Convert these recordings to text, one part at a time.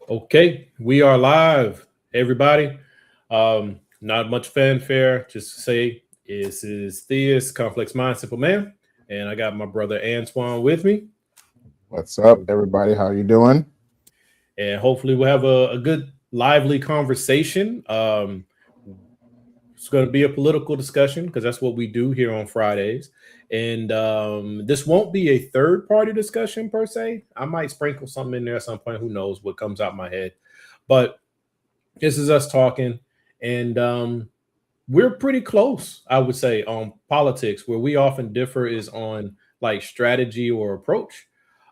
Okay, we are live, everybody. Not much fanfare, just to say this is Theus, Complex Mind, Simple Man, and I got my brother Antoine with me, What's up, everybody? How you doing? and hopefully we'll have a good, lively conversation. It's going to be a political discussion because that's what we do here on Fridays, and this won't be a third-party discussion per se. I might sprinkle something in there at some point. Who knows what comes out my head, but this is us talking, and we're pretty close, I would say, on politics. Where we often differ is on like strategy or approach,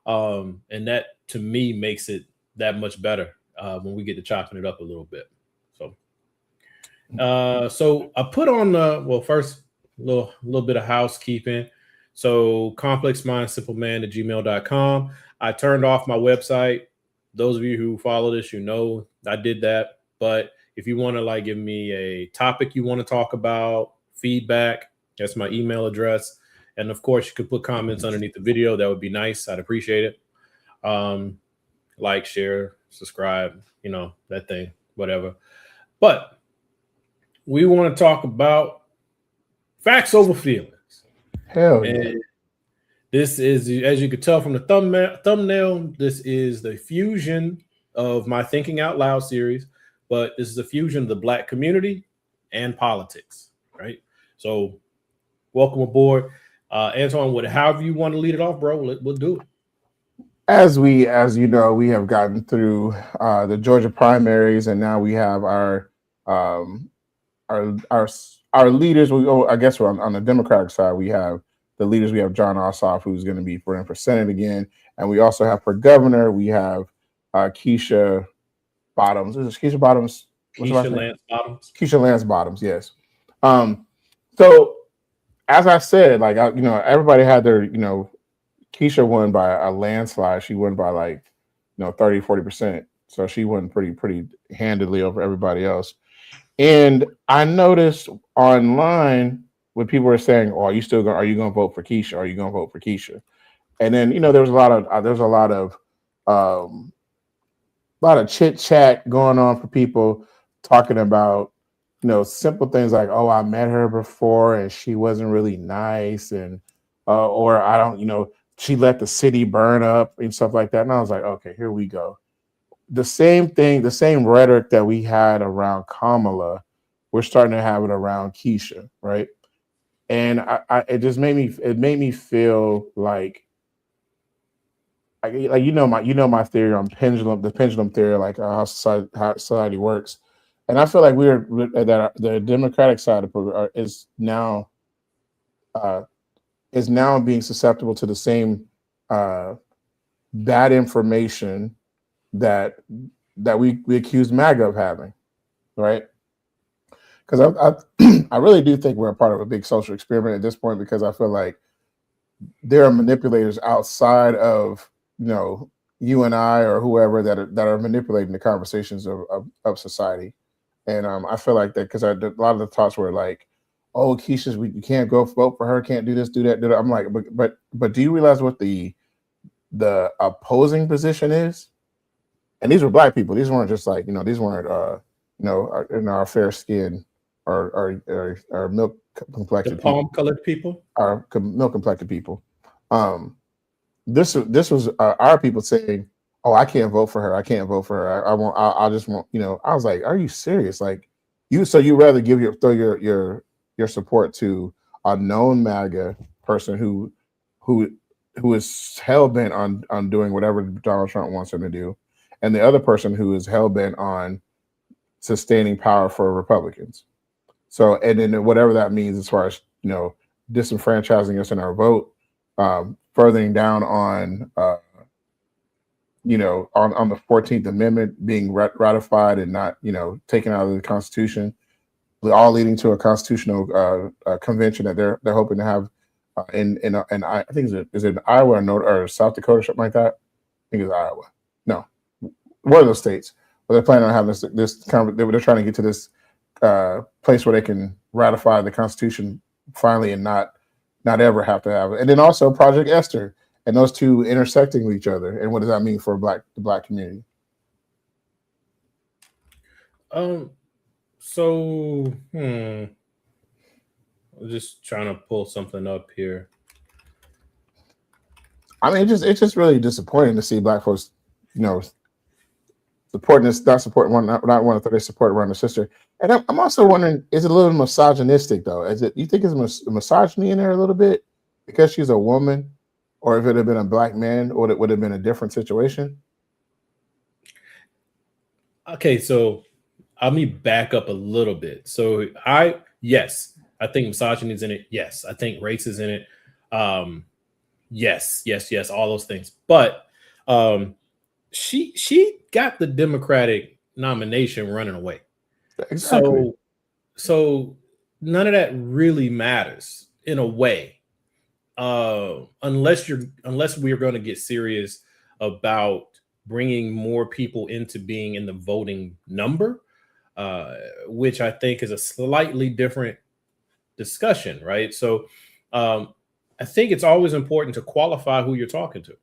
and that to me makes it that much better when we get to chopping it up a little bit. So, so I put on the well first little bit of housekeeping. So complex mind simple man at gmail.com. I turned off my website. Those of you who follow this, you know I did that. But if you want to like give me a topic you want to talk about, feedback, that's my email address. And of course, you could put comments underneath the video. That would be nice. I'd appreciate it. Um, like, share, subscribe, that thing, whatever. But we want to talk about facts over feelings. Hell yeah! And this is, as you could tell from the thumbnail, this is the fusion of my Thinking Out Loud series, but this is a fusion of the Black community and politics, right? So, welcome aboard, Antoine. However you want to lead it off, bro, we'll do it. As you know, we have gotten through the Georgia primaries, and now we have um, our leaders. I guess we're on the Democratic side. We have the leaders. We have John Ossoff, who's going to be running for Senate again, and we also have for governor. We have Keisha Bottoms. Is it Keisha Bottoms? What's her last Keisha name? Lance Bottoms. Keisha Lance Bottoms. Yes. Um, so as I said, everybody had their, Keisha won by a landslide. She won by 30, 40%. So she won pretty handedly over everybody else. And I noticed online when people were saying, "Oh, are you going to vote for Keisha? Are you going to vote for Keisha?" And then there was um, a lot of chit chat going on for people talking about simple things like, "Oh, I met her before and she wasn't really nice," and or I don't she let the city burn up and stuff like that. And I was like, okay, here we go. The same thing, the same rhetoric that we had around Kamala, we're starting to have it around Keisha, right? And it just made me feel like my theory on the pendulum theory, like how society works. And I feel like the Democratic side uh, is now being susceptible to the same uh, bad information that we accuse MAGA of having, right? Because I really do think we're a part of a big social experiment at this point, because I feel like there are manipulators outside of you and I or whoever that are manipulating the conversations of society. And I feel like that because a lot of the thoughts were like, "Oh, Keisha's, you can't go vote for her, can't do this, do that, do that." I'm like, but do you realize what the opposing position is? And these were black people. These weren't just like these weren't in our fair skin or milk The complected people, palm colored people. milk complected people. Um, this was our people saying, "Oh, I can't vote for her. I can't vote for her. I won't. I just won't." I was like, "Are you serious? Like you rather give your support to a known MAGA person who who is hell bent on doing whatever Donald Trump wants him to do, and the other person who is hell bent on sustaining power for Republicans. So, and then whatever that means as far as disenfranchising us in our vote, furthering down on on the 14th Amendment being ratified and not taken out of the Constitution, all leading to a constitutional convention that they're hoping to have in I think is it Iowa or South Dakota or something like that. I think it's Iowa. No, one of those states. But they're planning on having they're trying to get to this place where they can ratify the Constitution finally and not ever have to have it. And then also Project Esther and those two intersecting with each other. And what does that mean for the black community? So I'm just trying to pull something up here. I mean, it's just really disappointing to see black folks, you know, supporting this, not supporting one, not one of they support around their sister. And I'm also wondering, is it a little misogynistic though? Is it? You think it's misogyny in there a little bit because she's a woman, or if it had been a black man, or it would have been a different situation? Okay, so let me back up a little bit. So yes, I think misogyny is in it. Yes, I think race is in it. Um, yes, all those things. But um, she got the Democratic nomination running away. Exactly. So none of that really matters in a way, unless we are going to get serious about bringing more people into being in the voting number, which I think is a slightly different discussion, right? So I think it's always important to qualify who you're talking to.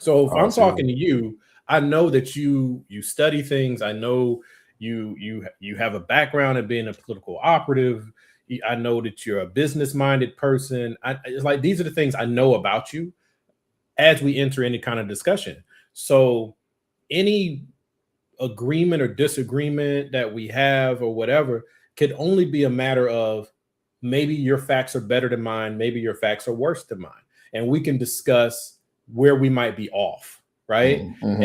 So if Oh, I'm see. talking to you, I know that you study things. I know you have a background in being a political operative. I know that you're a business minded person. It's like these are the things I know about you as we enter any kind of discussion. So any agreement or disagreement that we have or whatever could only be a matter of maybe your facts are better than mine, maybe your facts are worse than mine, and we can discuss where we might be off, right? Mm-hmm.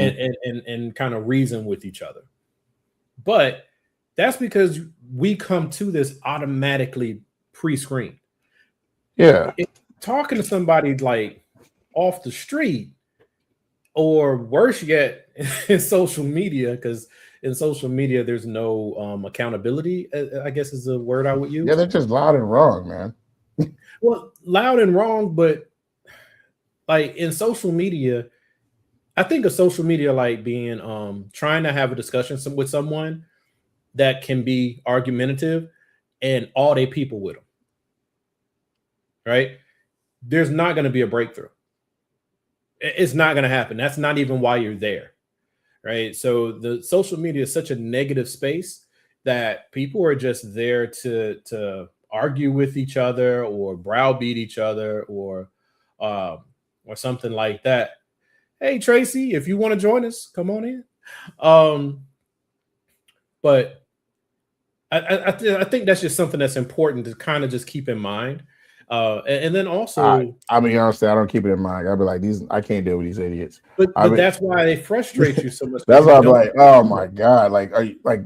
And kind of reason with each other. But that's because we come to this automatically pre-screened. Yeah. If talking to somebody like off the street, or worse yet, in social media, because in social media there's no accountability, I guess is the word I would Yeah, use. they're just loud and wrong, man. Well, loud and wrong, but like in social media, I think of social media like being trying to have a discussion with someone that can be argumentative and all they people with them, right? There's not going to be a breakthrough. It's not going to happen. That's not even why you're there, right? So the social media is such a negative space that people are just there to argue with each other or browbeat each other um, or something like that. Hey Tracy, if you want to join us, come on in. Um, but I think that's just something that's important to kind of just keep in mind. And then also, I'll be honest, I don't keep it in mind. I'll be like, these, I can't deal with these idiots. I but mean, that's why they frustrate you so much that's because why you I'm don't. like, oh my God. Like, are you like,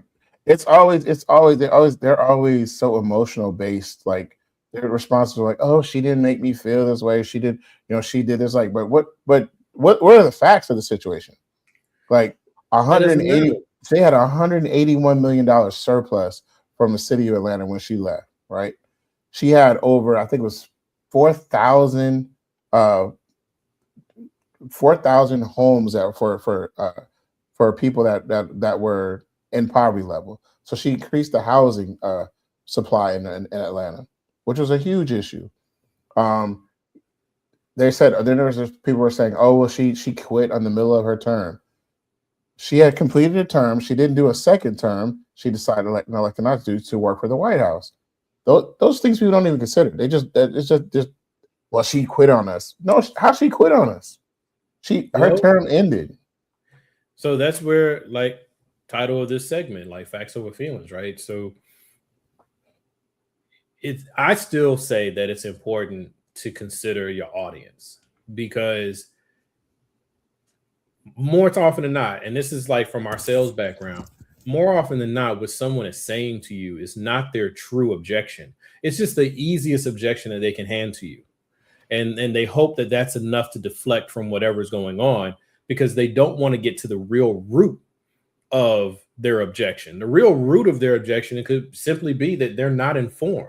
they're always so emotional based. Like, their responses are like, oh, she didn't make me feel this way. She did, she did this. Like, but what are the facts of the situation? Like, That doesn't 180, matter. they had $181 million surplus from the city of Atlanta when she left, right? She had over, I think it was 4,000 uh 4,000 homes that for people that were in poverty level. So she increased the housing supply in Atlanta, which was a huge issue. Um, they said then there was people were saying, oh well, she quit on the middle of her term. She had completed a term. She didn't do a second term. She decided like no, like not to work for the White House. Those things people don't even consider. They just it's just well, she quit on us. No, how she quit on us? Her Well, term ended. so that's where like title of this segment, like facts over feelings, right? So it's I still say that it's important to consider your audience because more often than not, and this is like from our sales background, more often than not, what someone is saying to you is not their true objection. It's just the easiest objection that they can hand to you. And they hope that that's enough to deflect from whatever's going on because they don't want to get to the real root of their objection. The real root of their objection it could simply be that they're not informed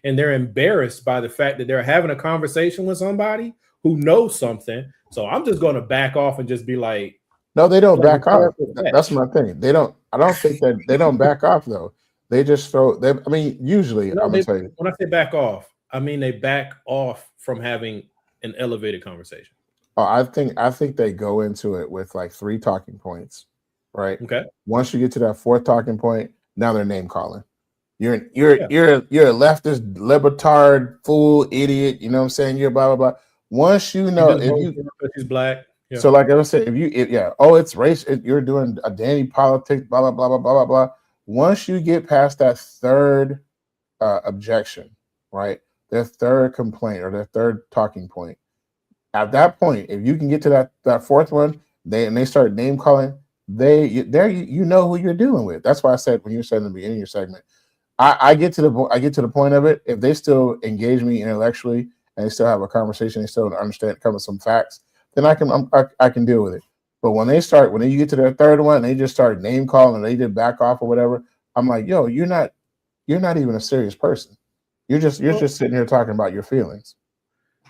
and they're embarrassed by the fact that they're having a conversation with somebody who knows something. So I'm just going to back off and just be like No, they don't back off. rhetorical That's fetch. my thing. They don't. I don't think that they don't back off though. They just throw. I mean, usually No, I'm gonna they tell you. when I say back off, I mean they back off from having an elevated conversation. Oh, I think they go into it with like three talking points, right? Okay. Once you get to that fourth talking point, now they're name calling. You're a leftist, libertard, fool, idiot. You know what I'm saying? You're blah blah blah. Once you know, if you he's black. Yeah. So like I was saying, it's race. You're doing a Danny politics, blah blah blah blah blah blah blah. Once you get past that third objection, right? Their third complaint or their third talking point. At that point, if you can get to that fourth one, they start name calling. You know who you're dealing with. That's why I said when you said in the beginning of your segment, I get to the point of it. If they still engage me intellectually and they still have a conversation, they still understand, come with some facts, then I can deal with it. But when you get to their third one, and they just start name calling, and they just back off or whatever, I'm like, yo, you're not even a serious person. You're just sitting here talking about your feelings.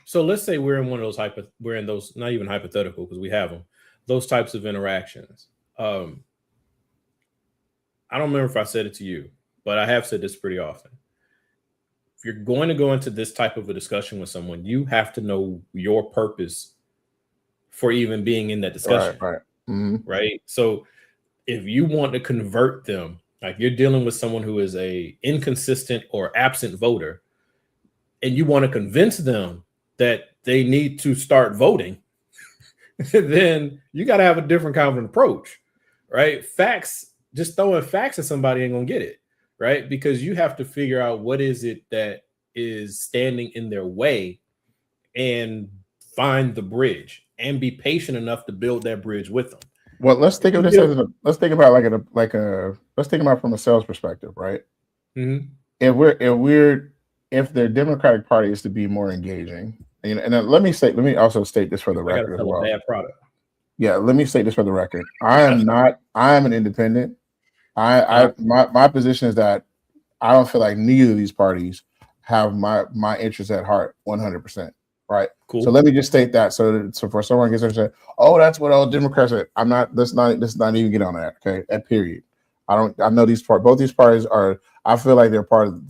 So let's say we're in one of those we're in those, not even hypothetical because we have them, those types of interactions. I don't remember if I said it to you, but I have said this pretty often. If you're going to go into this type of a discussion with someone, you have to know your purpose for even being in that discussion. Right. Mm-hmm. Right. So if you want to convert them, like you're dealing with someone who is a inconsistent or absent voter, and you want to convince them that they need to start voting, then you got to have a different kind of an approach, right? Facts, just throwing facts at somebody ain't gonna get it, right? Because you have to figure out what is it that is standing in their way and find the bridge and be patient enough to build that bridge with them. Well, let's think of this let's think about let's think about from a sales perspective, right? Mm-hmm. If their Democratic Party is to be more engaging, and then let me also state this for the record as well. Bad product. Yeah, let me state this for the record. I am an independent. My position is that I don't feel like neither of these parties have my interests at heart 100%. Right. Cool. So let me just state that so for someone gets upset, oh, that's what all Democrats are. I'm not. Let's not even get on that. Okay. At period. I know both these parties are. I feel like they're part of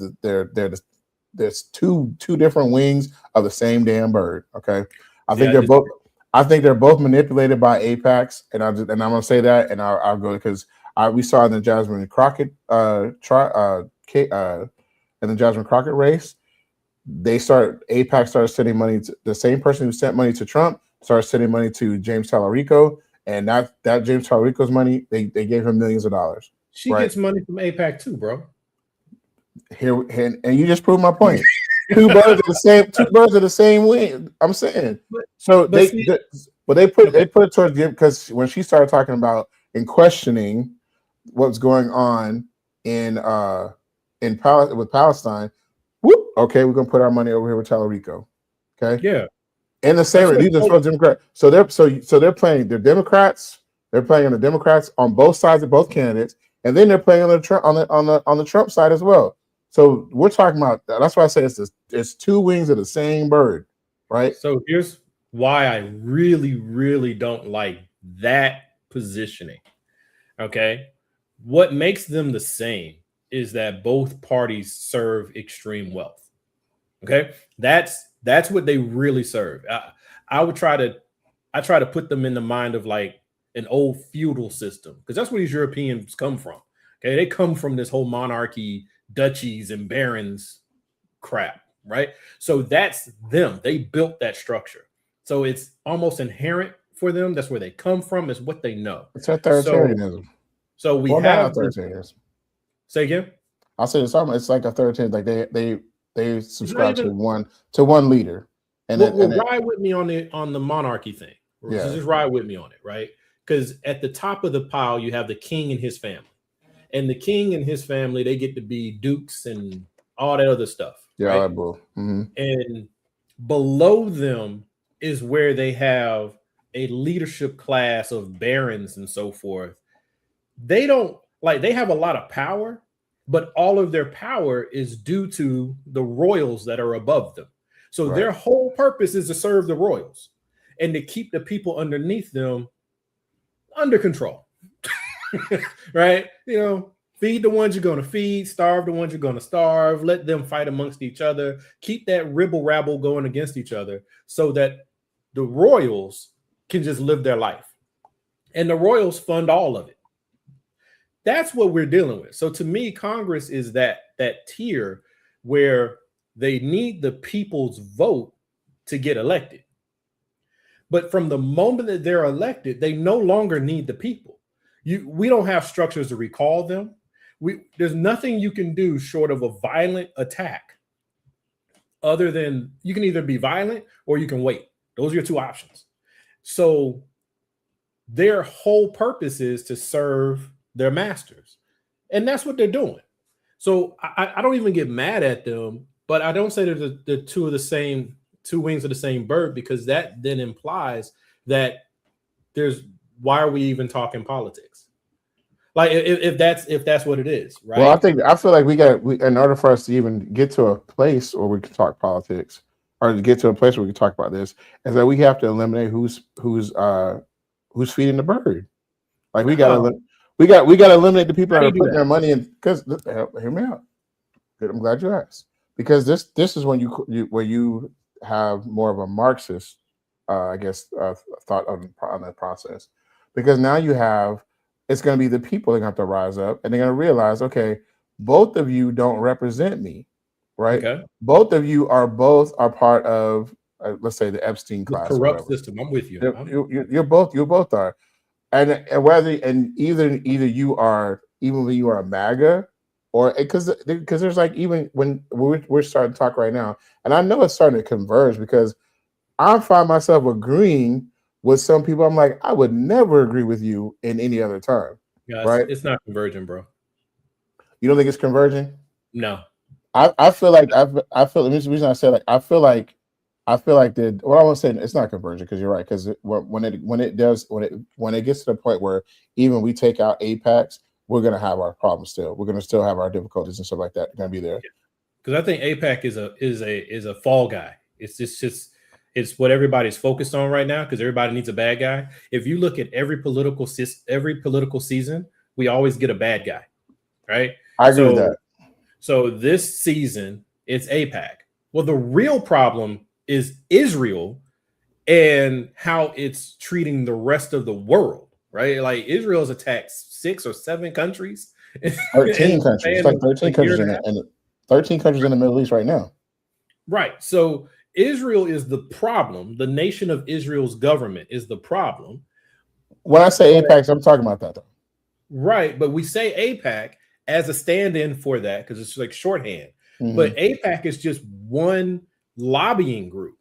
there's two different wings of the same damn bird. Okay. I think they're both manipulated by AIPACs, and I'm gonna say that, and I'll go because we saw in the Jasmine Crockett in the Jasmine Crockett race, AIPAC started sending money to the same person who sent money to Trump, started sending money to James Tallarico, and that James Tallarico's money, they gave him millions of dollars. She gets money from AIPAC too, bro. And you just proved my point. Two birds of the same wing. I'm saying. They put it towards him because when she started talking about and questioning what's going on with Palestine, whoop, okay, we're gonna put our money over here with Tallarico. Okay. Yeah. And the same these are still Democrats. So they're playing the Democrats. They're playing on the Democrats on both sides of both candidates, and then they're playing on the Trump side as well. So we're talking about that's why I say it's two wings of the same bird, right? So here's why I really, really don't like that positioning. Okay. What makes them the same is that both parties serve extreme wealth. Okay. That's what they really serve. I try to put them in the mind of like an old feudal system, because that's where these Europeans come from. Okay. They come from this whole monarchy, duchies and barons crap, right? So that's them. They built that structure. So it's almost inherent for them. That's where they come from. It's what they know. It's authoritarianism. So we have authoritarianism. Say again. I'll say it's like authoritarian. Like they subscribe to one leader. And ride with me on the monarchy thing. Yeah. So just ride with me on it, right? Because at the top of the pile you have the king and his family. And the king and his family, they get to be dukes and all that other stuff. Yeah, right? Mm-hmm. And below them is where they have a leadership class of barons and so forth. They have a lot of power, but all of their power is due to the royals that are above them. So their whole purpose is to serve the royals and to keep the people underneath them under control. Right? Feed the ones you're going to feed, starve the ones you're going to starve, let them fight amongst each other, keep that ribble rabble going against each other so that the royals can just live their life. And the royals fund all of it. That's what we're dealing with. So to me, Congress is that tier where they need the people's vote to get elected. But from the moment that they're elected, they no longer need the people. We don't have structures to recall them. There's nothing you can do short of a violent attack, other than you can either be violent or you can wait. Those are your two options. So their whole purpose is to serve their masters, and that's what they're doing. So I don't even get mad at them, but I don't say they're the two wings of the same bird, because that then implies that why are we even talking politics? Like if that's what it is, right? Well, I feel like in order for us to even get to a place where we can talk politics, or to get to a place where we can talk about this, is that we have to eliminate who's feeding the bird. Like we gotta eliminate the people that are putting their money in. Because hear me out. Good, I'm glad you asked. Because this is when you have more of a Marxist, thought on that process. Because now it's going to be the people that are going to have to rise up, and they're going to realize, okay, both of you don't represent me, right? Okay. Both of you are part of, let's say, the Epstein class, the corrupt system. I'm with you. You both are, and either you are, even when you are a MAGA, or because there's like, even when we're starting to talk right now, and I know it's starting to converge, because I find myself agreeing with some people. I'm like, I would never agree with you in any other time. Yeah, right? It's not converging, bro. You don't think it's converging? No. I feel like the reason I say, like, I feel like that. Well, I won't say it's not converging, because you're right. Because when it gets to the point where even we take out APACs, we're gonna have our problems still. We're gonna still have our difficulties and stuff like that. They're gonna be there. Because I think APAC is a fall guy. It's just it's what everybody's focused on right now, because everybody needs a bad guy. If you look at every political season, we always get a bad guy, right? I agree with that. So this season, it's APAC. Well, the real problem is Israel and how it's treating the rest of the world, right? Like, Israel's attacked 6 or 7 countries. 13 countries. It's like 13 countries in 13 countries in the Middle East right now. Right. So Israel is the problem. The nation of Israel's government is the problem. When I say APAC, I'm talking about that, though. Right. But we say APAC as a stand-in for that, because it's like shorthand. Mm-hmm. But APAC is just one lobbying group.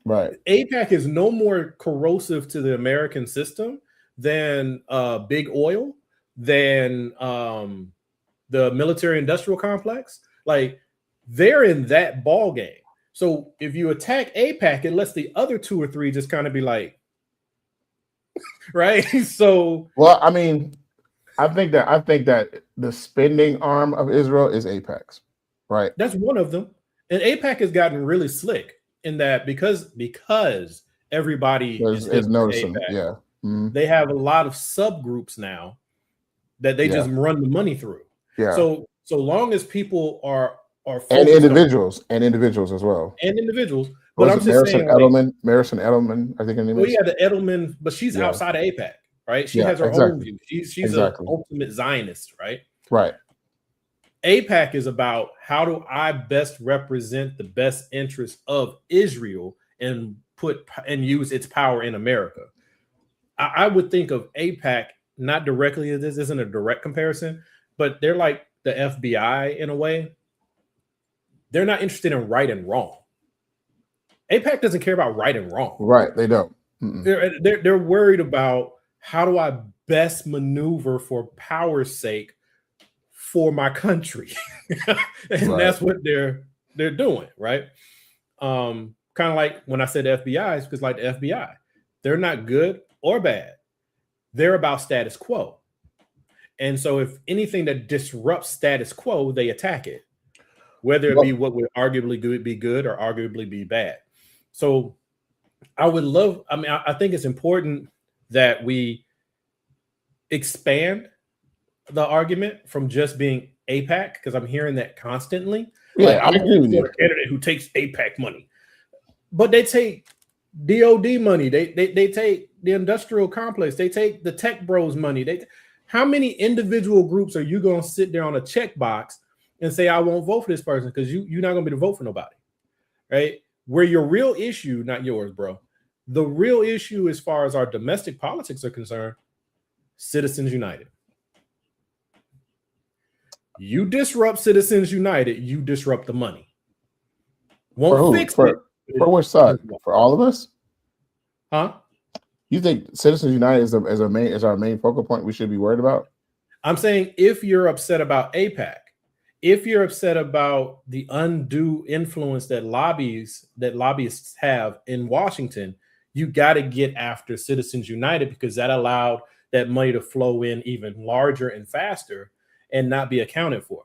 Right. APAC is no more corrosive to the American system than big oil, than the military-industrial complex. Like, they're in that ball game. So if you attack APAC, it lets the other 2 or 3 just kind of be like, right? So, well, I mean, I think that the spending arm of Israel is APAC, right? That's one of them. And APAC has gotten really slick in that, because everybody is noticing. APAC, yeah, mm-hmm. They have a lot of subgroups now that they just run the money through. Yeah. So long as people are and individuals as well. And individuals. But I'm just saying, Marison Edelman, I think her name is. Well, yeah, the Edelman, but she's outside of APAC, right? She has her own view. She's an ultimate Zionist, right? Right. APAC is about, how do I best represent the best interest of Israel and use its power in America? I would think of APAC not directly. This isn't a direct comparison, but they're like the FBI in a way. They're not interested in right and wrong. APAC doesn't care about right and wrong. Right, they don't. They're worried about, how do I best maneuver for power's sake for my country, and that's what they're doing, right? Kind of like when I said FBI, is because, like, the FBI, they're not good or bad. They're about status quo, and so if anything that disrupts status quo, they attack it. Whether it be what would arguably be good or arguably be bad. So I think it's important that we expand the argument from just being APAC, because I'm hearing that constantly. Yeah, I agree with you. A candidate who takes APAC money, but they take DOD money. They take the industrial complex. They take the tech bros money. How many individual groups are you going to sit there on a checkbox and say, I won't vote for this person? Because you're not going to be to vote for nobody, right? Where your real issue, not yours, bro. The real issue as far as our domestic politics are concerned, Citizens United. You disrupt Citizens United, you disrupt the money. Won't fix it. For which side? For all of us? Huh? You think Citizens United is our main focal point we should be worried about? I'm saying if you're upset about AIPAC, if you're upset about the undue influence that lobbyists have in Washington, you got to get after Citizens United, because that allowed that money to flow in even larger and faster and not be accounted for.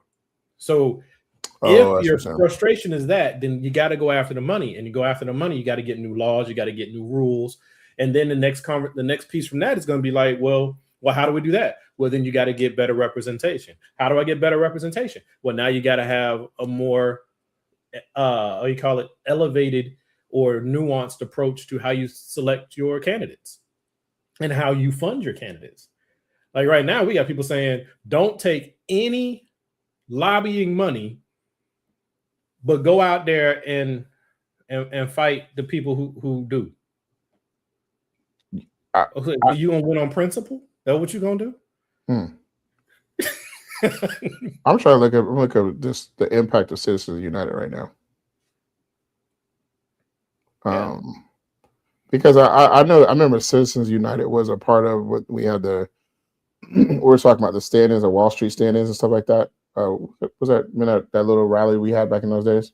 So if your frustration is that, then you got to go after the money, and you go after the money, you got to get new laws, you got to get new rules. And then the next piece from that is going to be like, well, how do we do that? Well, then you got to get better representation. How do I get better representation? Well, now you got to have a more, elevated or nuanced approach to how you select your candidates and how you fund your candidates. Like right now, we got people saying, don't take any lobbying money, but go out there and fight the people who do. So you gonna win on principle? That what you gonna do? I'm trying to look at this, the impact of Citizens United right now. Because I remember Citizens United was a part of what we had we were talking about the stand-ins, the Wall Street stand-ins and stuff like that. Was that that little rally we had back in those days?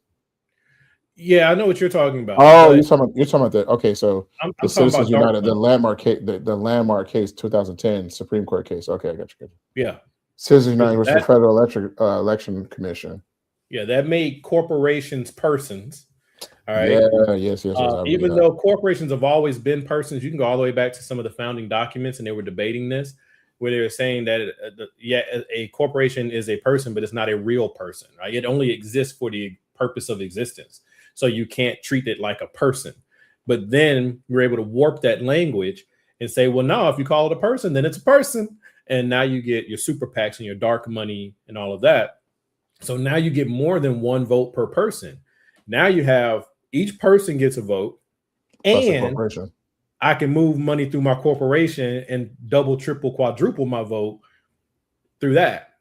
Yeah, I know what you're talking about. Oh, you're talking about that. Okay, so I'm the Citizens United, the landmark case, 2010 Supreme Court case. Okay, I got you. Yeah, Citizens United was the Federal Election Commission. Yeah, that made corporations persons. All right. Yeah, yes. Even though corporations have always been persons, you can go all the way back to some of the founding documents, and they were debating this, where they were saying that a corporation is a person, but it's not a real person. Right? It only exists for the purpose of existence. So you can't treat it like a person. But then you're able to warp that language and say, well, no, if you call it a person, then it's a person. And now you get your super PACs and your dark money and all of that. So now you get more than one vote per person. Now you have each person gets a vote, and I can move money through my corporation and double, triple, quadruple my vote through that,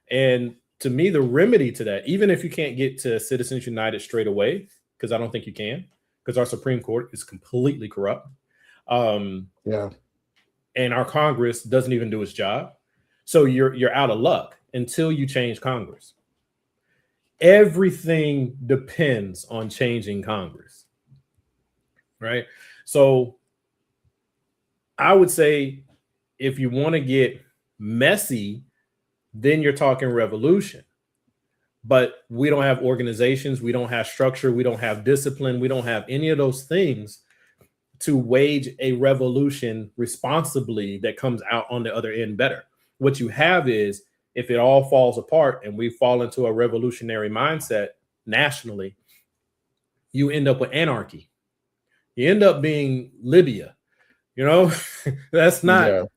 And to me, the remedy to that, even if you can't get to Citizens United straight away, because I don't think you can, because our Supreme Court is completely corrupt. And our Congress doesn't even do its job. So you're out of luck until you change Congress. Everything depends on changing Congress, right? So I would say if you want to get messy, then you're talking revolution. But we don't have organizations, we don't have structure, we don't have discipline, we don't have any of those things to wage a revolution responsibly that comes out on the other end better. What you have is, if it all falls apart and we fall into a revolutionary mindset nationally, you end up with anarchy. You end up being Libya. That's not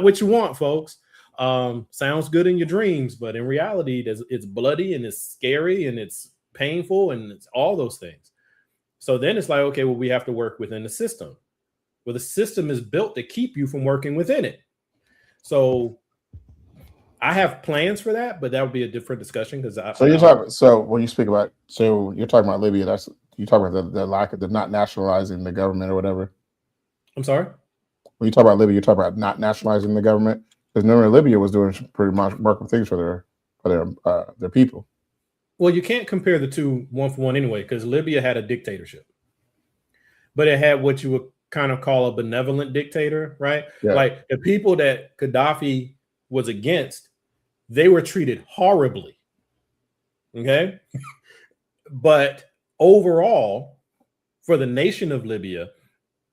what you want, folks. Sounds good in your dreams, but in reality, it's bloody and it's scary and it's painful and it's all those things. So then it's like, okay, well, we have to work within the system. Well, the system is built to keep you from working within it. So I have plans for that, but that would be a different discussion. When you speak about, you're talking about Libya, you talking about the lack of not nationalizing the government or whatever. I'm sorry? When you talk about Libya, you're talking about not nationalizing the government, because remember, Libya was doing pretty much remarkable things for their people. Well, you can't compare the two one for one anyway, because Libya had a dictatorship, but it had what you would kind of call a benevolent dictator, right? Yeah. Like the people that Gaddafi was against, they were treated horribly. Okay. But overall, for the nation of Libya,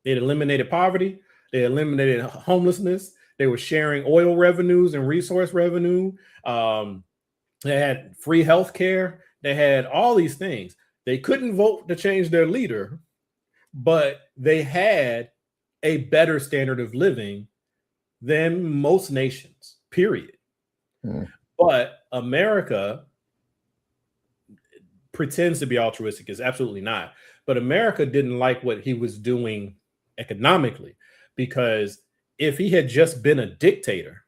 it eliminated poverty, they eliminated homelessness, they were sharing oil revenues and resource revenue. They had free health care. They had all these things. They couldn't vote to change their leader, but they had a better standard of living than most nations, period. But America pretends to be altruistic. Is absolutely not. But America didn't like what he was doing economically, because if he had just been a dictator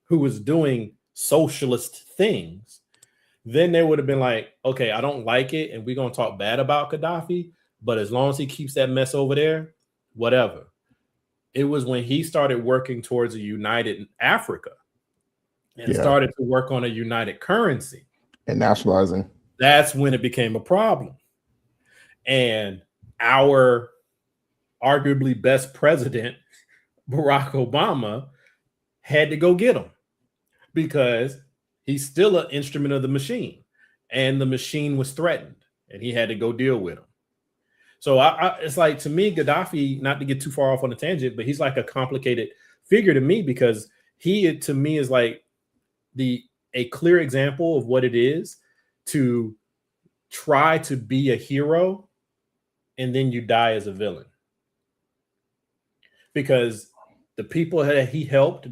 who was doing socialist things, then they would have been like, okay, I don't like it, and we're going to talk bad about Gaddafi, but as long as he keeps that mess over there, whatever. It was when he started working towards a united Africa and started to work on a united currency and nationalizing. That's when it became a problem. And our arguably best president, Barack Obama, had to go get him because he's still an instrument of the machine, and the machine was threatened, and he had to go deal with him. So it's like, to me, Gaddafi, not to get too far off on a tangent, but he's like a complicated figure to me, because he, to me, is like a clear example of what it is to try to be a hero and then you die as a villain. Because the people that he helped,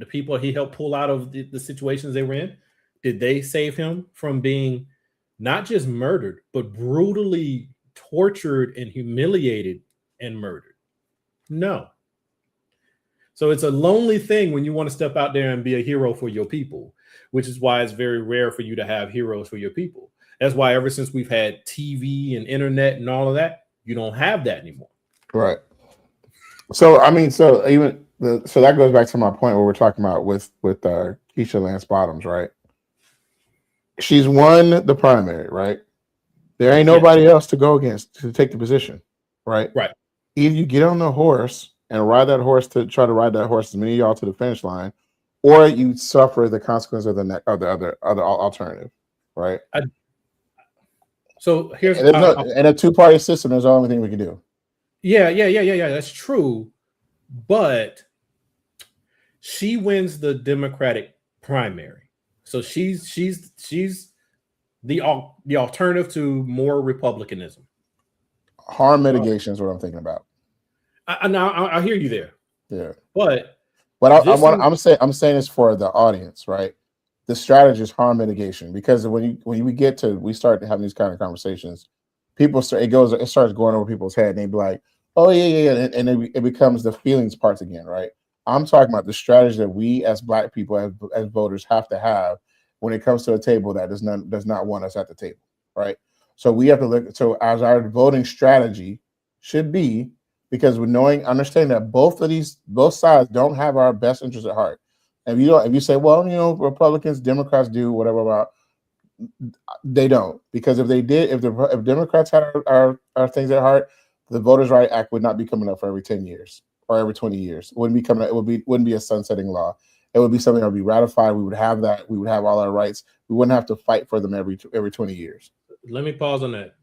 pull out of the situations they were in, did they save him from being not just murdered, but brutally tortured and humiliated and murdered? No. So it's a lonely thing when you want to step out there and be a hero for your people, which is why it's very rare for you to have heroes for your people. That's why ever since we've had TV and internet and all of that, you don't have that anymore. Right. So, I mean, so that goes back to my point where we're talking about with Keisha Lance Bottoms, right? She's won the primary, right? There ain't nobody else to go against to take the position, right? Right. Either you get on the horse and ride that horse to try to ride that horse as many of y'all to the finish line, or you suffer the consequence of the other alternative, right? So here's in a two-party system, there's the only thing we can do. Yeah. That's true, but she wins the Democratic primary, so she's the alternative to more republicanism. Harm mitigation is what I'm thinking about. I hear you there. Yeah, but I'm saying this for the audience, right? The strategy is harm mitigation, because when we start having these kind of conversations, it starts going over people's head, and they be like, "Oh yeah," and it becomes the feelings parts again, right? I'm talking about the strategy that we as Black people, as voters, have to have when it comes to a table that does not want us at the table, right? So we have to look. So as our voting strategy should be, because understanding that both sides don't have our best interests at heart. If you say, well, Republicans, Democrats do whatever about, they don't, because if they did, if Democrats had our things at heart, the Voters' Right Act would not be coming up for every 10 years or every 20 years. It wouldn't be coming. Wouldn't be a sunsetting law. It would be something that would be ratified. We would have that. We would have all our rights. We wouldn't have to fight for them every 20 years. Let me pause on that.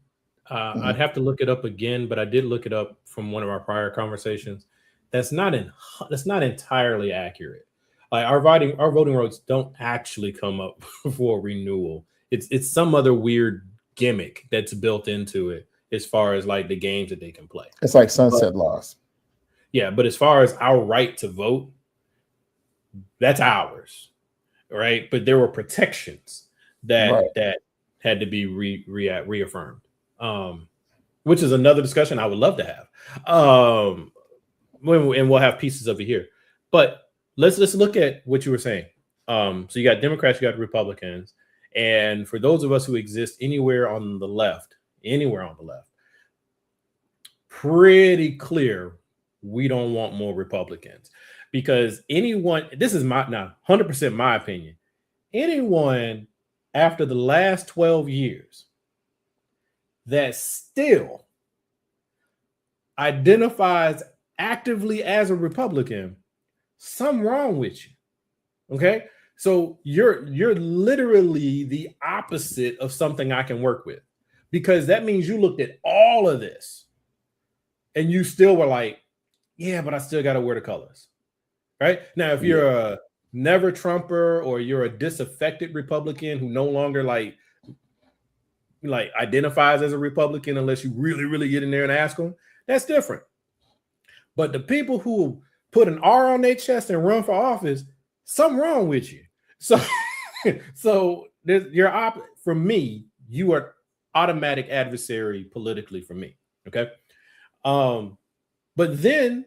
I'd have to look it up again, but I did look it up from one of our prior conversations. That's not entirely accurate. Like our voting rights don't actually come up for renewal. It's some other weird gimmick that's built into it as far as like the games that they can play. It's like sunset laws. Yeah, but as far as our right to vote, that's ours, right? But there were protections that had to be reaffirmed, which is another discussion I would love to have. And we'll have pieces of it here. But let's look at what you were saying. So you got Democrats, you got Republicans, and for those of us who exist anywhere on the left, pretty clear we don't want more Republicans, because this is my 100% my opinion. Anyone after the last 12 years that still identifies actively as a Republican, something wrong with you. Okay? So you're literally the opposite of something I can work with, because that means you looked at all of this and you still were like, yeah, but I still got to wear the colors. Right? Now, if you're a never Trumper, or you're a disaffected Republican who no longer like identifies as a Republican unless you really, really get in there and ask them, that's different. But the people who put an R on their chest and run for office, something wrong with you. So, for me, you are automatic adversary politically for me. Okay. But then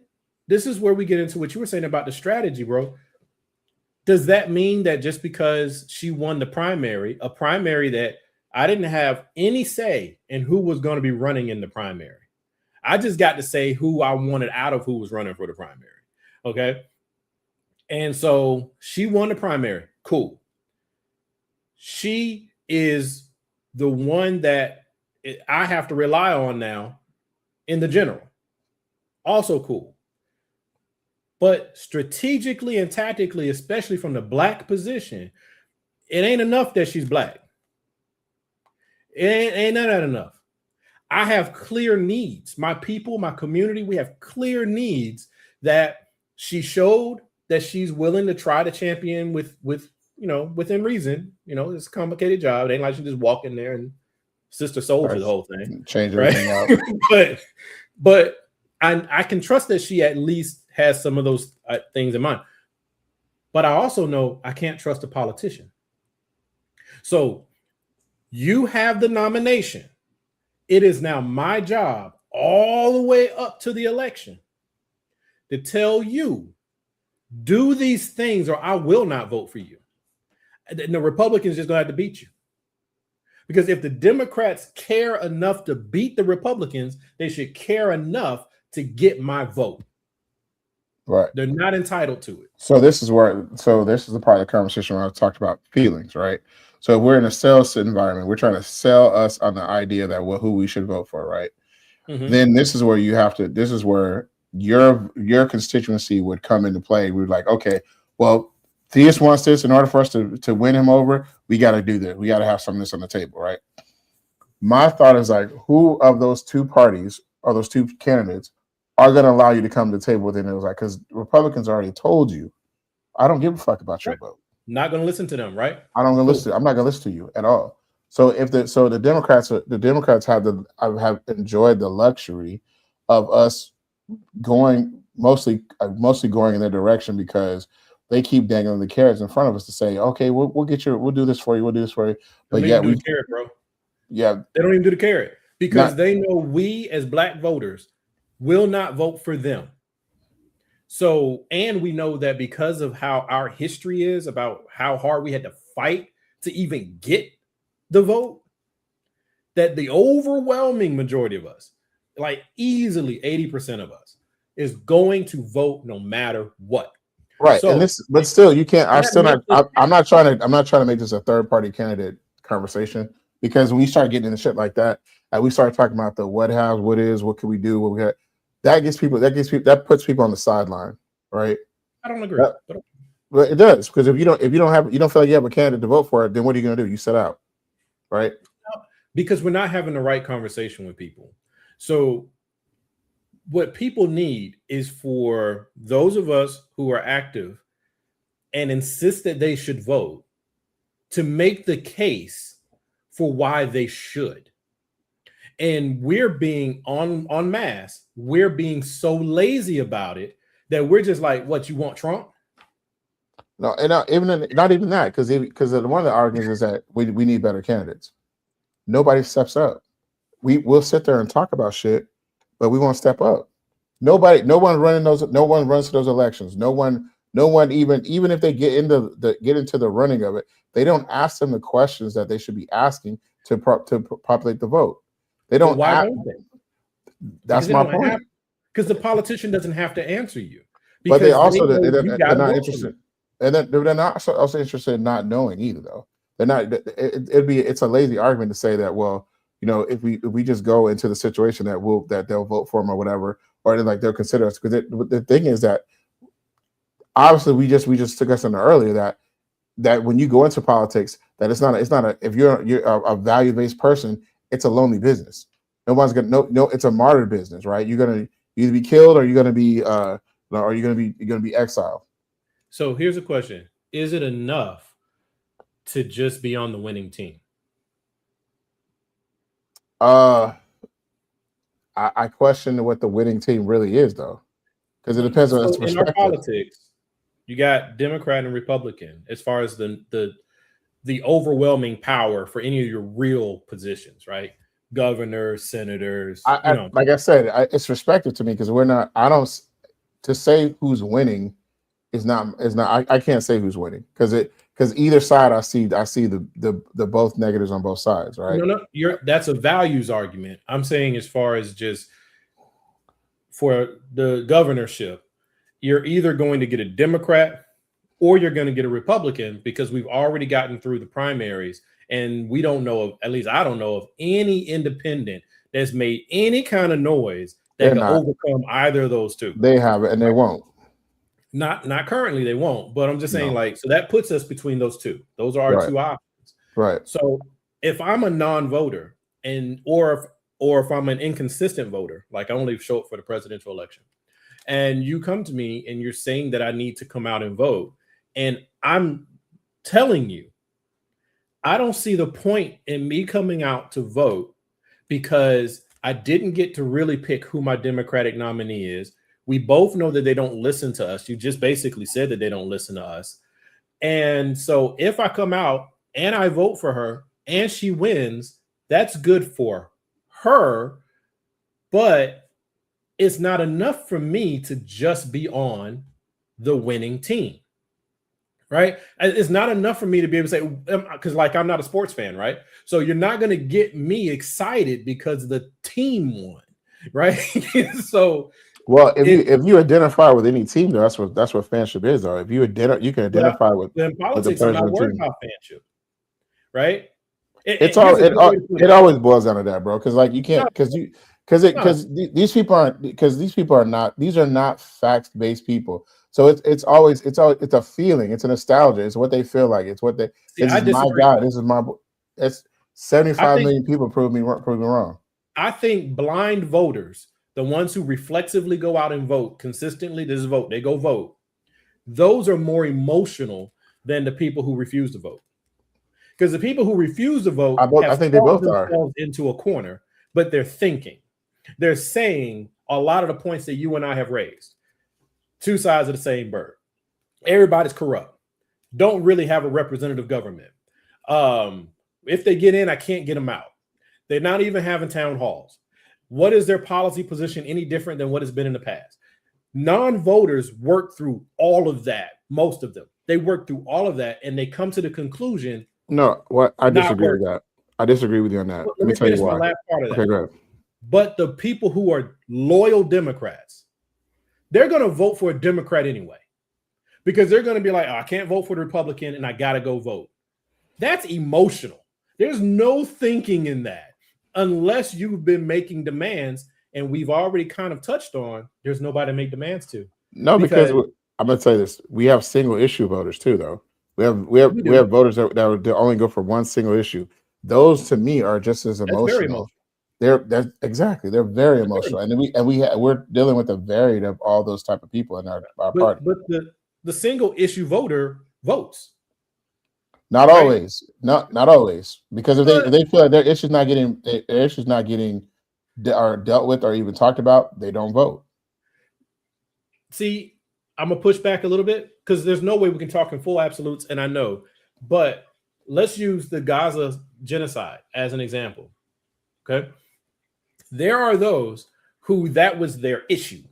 this is where we get into what you were saying about the strategy, bro. Does that mean that just because she won the primary, a primary that I didn't have any say in who was going to be running in the primary? I just got to say who I wanted out of who was running for the primary. Okay. And so she won the primary. Cool. She is the one that I have to rely on now in the general. Also cool. But strategically and tactically, especially from the black position, it ain't enough that she's black. It ain't none of that enough. I have clear needs. My people, my community, we have clear needs that she showed that she's willing to try to champion with within reason. It's a complicated job. It ain't like she just walk in there and sister soldier the whole thing. Change everything out. but I can trust that she at least has some of those things in mind. But I also know I can't trust a politician. So you have the nomination. It is now my job all the way up to the election to tell you, do these things or I will not vote for you. And the Republicans just going to have to beat you. Because if the Democrats care enough to beat the Republicans, they should care enough to get my vote. Right. They're not entitled to it. So this is the part of the conversation where I talked about feelings, right? So if we're in a sales environment, we're trying to sell us on the idea that who we should vote for, right? Mm-hmm. Then this is where this is where your constituency would come into play. We're like, okay, well, Theus wants this. In order for us to win him over, we got to do this. We got to have some of this on the table, right? My thought is like, who of those two parties or those two candidates are going to allow you to come to the table with it? And it was like, because Republicans already told you, I don't give a fuck about your vote. Not going to listen to them, right? I'm not going to listen to you at all. So the Democrats have enjoyed the luxury of us going mostly going in their direction because they keep dangling the carrots in front of us to say, okay, we'll do this for you, But yeah, we carrot, bro. Yeah, they don't even do the carrot because they know we as black voters will not vote for them. So, and we know that because of how our history is about how hard we had to fight to even get the vote, that the overwhelming majority of us, like easily 80% of us, is going to vote no matter what. Right. So, but still, you can't. I'm not trying to make this a third party candidate conversation, because when you start getting into shit like that, and we start talking about the what has, what is, what can we do, what we have, that puts people on the sideline, right? I don't agree. But it does, because if you don't feel like you have a candidate to vote for it, then what are you going to do? You sit out, right? Because we're not having the right conversation with people. So what people need is for those of us who are active and insist that they should vote to make the case for why they should. And we're being en masse, we're being so lazy about it that we're just like, what, you want Trump? No, and not even that, because one of the arguments is that we need better candidates. Nobody steps up. We'll sit there and talk about shit, but we won't step up. No one runs to those elections. No one even if they get into the running of it, they don't ask them the questions that they should be asking to populate the vote. They don't. Why don't they? That's my point. Because the politician doesn't have to answer you. But they also they're not interested, and they're not also interested in not knowing either. Though they're not. It's a lazy argument to say that, well, if we just go into the situation that they'll vote for them or whatever, or they'll consider us. Because the thing is that obviously we just took us into earlier that when you go into politics, that it's not if you're a value based person, it's a lonely business. Nobody's gonna it's a martyr business, right? You're gonna either be killed or you're gonna be exiled. So here's a question: is it enough to just be on the winning team? I question what the winning team really is, though. because it depends on its So in our perspective. politics, you got Democrat and Republican as far as the overwhelming power for any of your real positions, right? Governors, senators, Like I said, it's respected to me because we're not. I don't to say who's winning is not. I can't say who's winning because either side I see the both negatives on both sides, right? No, that's a values argument. I'm saying as far as just for the governorship, you're either going to get a Democrat or you're going to get a Republican because we've already gotten through the primaries and we don't know of, at least I don't know of any independent that's made any kind of noise that can overcome either of those two. They have it and they won't. Not currently, they won't. But I'm just saying, so that puts us between those two. Those are our two options. Right. So if I'm a non-voter or if I'm an inconsistent voter, like I only show up for the presidential election, and you come to me and you're saying that I need to come out and vote, and I'm telling you, I don't see the point in me coming out to vote because I didn't get to really pick who my Democratic nominee is. We both know that they don't listen to us. You just basically said that they don't listen to us. And so if I come out and I vote for her and she wins, that's good for her, but it's not enough for me to just be on the winning team. Right? It's not enough for me to be able to say, because like I'm not a sports fan, right? So you're not going to get me excited because the team won, right? So, well, if you identify with any team, though, that's what fanship is. Though, if you can identify with in politics, I'm not worried about fanship, right? It always boils down to that, bro. Because like you can't because these people are not fact-based people. So it's a feeling, it's a nostalgia, it's what they feel like, it's what they. This is my guy. This is my. It's 75 million people prove me wrong. I think blind voters, the ones who reflexively go out and vote consistently, they go vote. Those are more emotional than the people who refuse to vote. Because the people who refuse to vote, I think they both are into a corner, but they're thinking. They're saying a lot of the points that you and I have raised. Two sides of the same bird. Everybody's corrupt. Don't really have a representative government. If they get in, I can't get them out. They're not even having town halls. What is their policy position any different than what has been in the past? Non-voters work through all of that. Most of them. They work through all of that and they come to the conclusion. No, what I disagree with that. I disagree with you on that. Let me tell you why. Last part of that. Okay, go ahead. But the people who are loyal Democrats, they're going to vote for a Democrat anyway, because they're going to be like, oh, I can't vote for the Republican and I got to go vote. That's emotional. There's no thinking in that unless you've been making demands, and we've already kind of touched on there's nobody to make demands to. No, because I'm going to tell you this. We have single issue voters too, though. We have voters that only go for one single issue. Those to me are just as emotional. They're very emotional, and we're dealing with a varied of all those type of people in our party. But the single issue voter votes. Not always, not always, because if they feel like their issues not getting are dealt with or even talked about, they don't vote. See, I'm gonna push back a little bit because there's no way we can talk in full absolutes, and I know, but let's use the Gaza genocide as an example. Okay. There are those who that was their issue.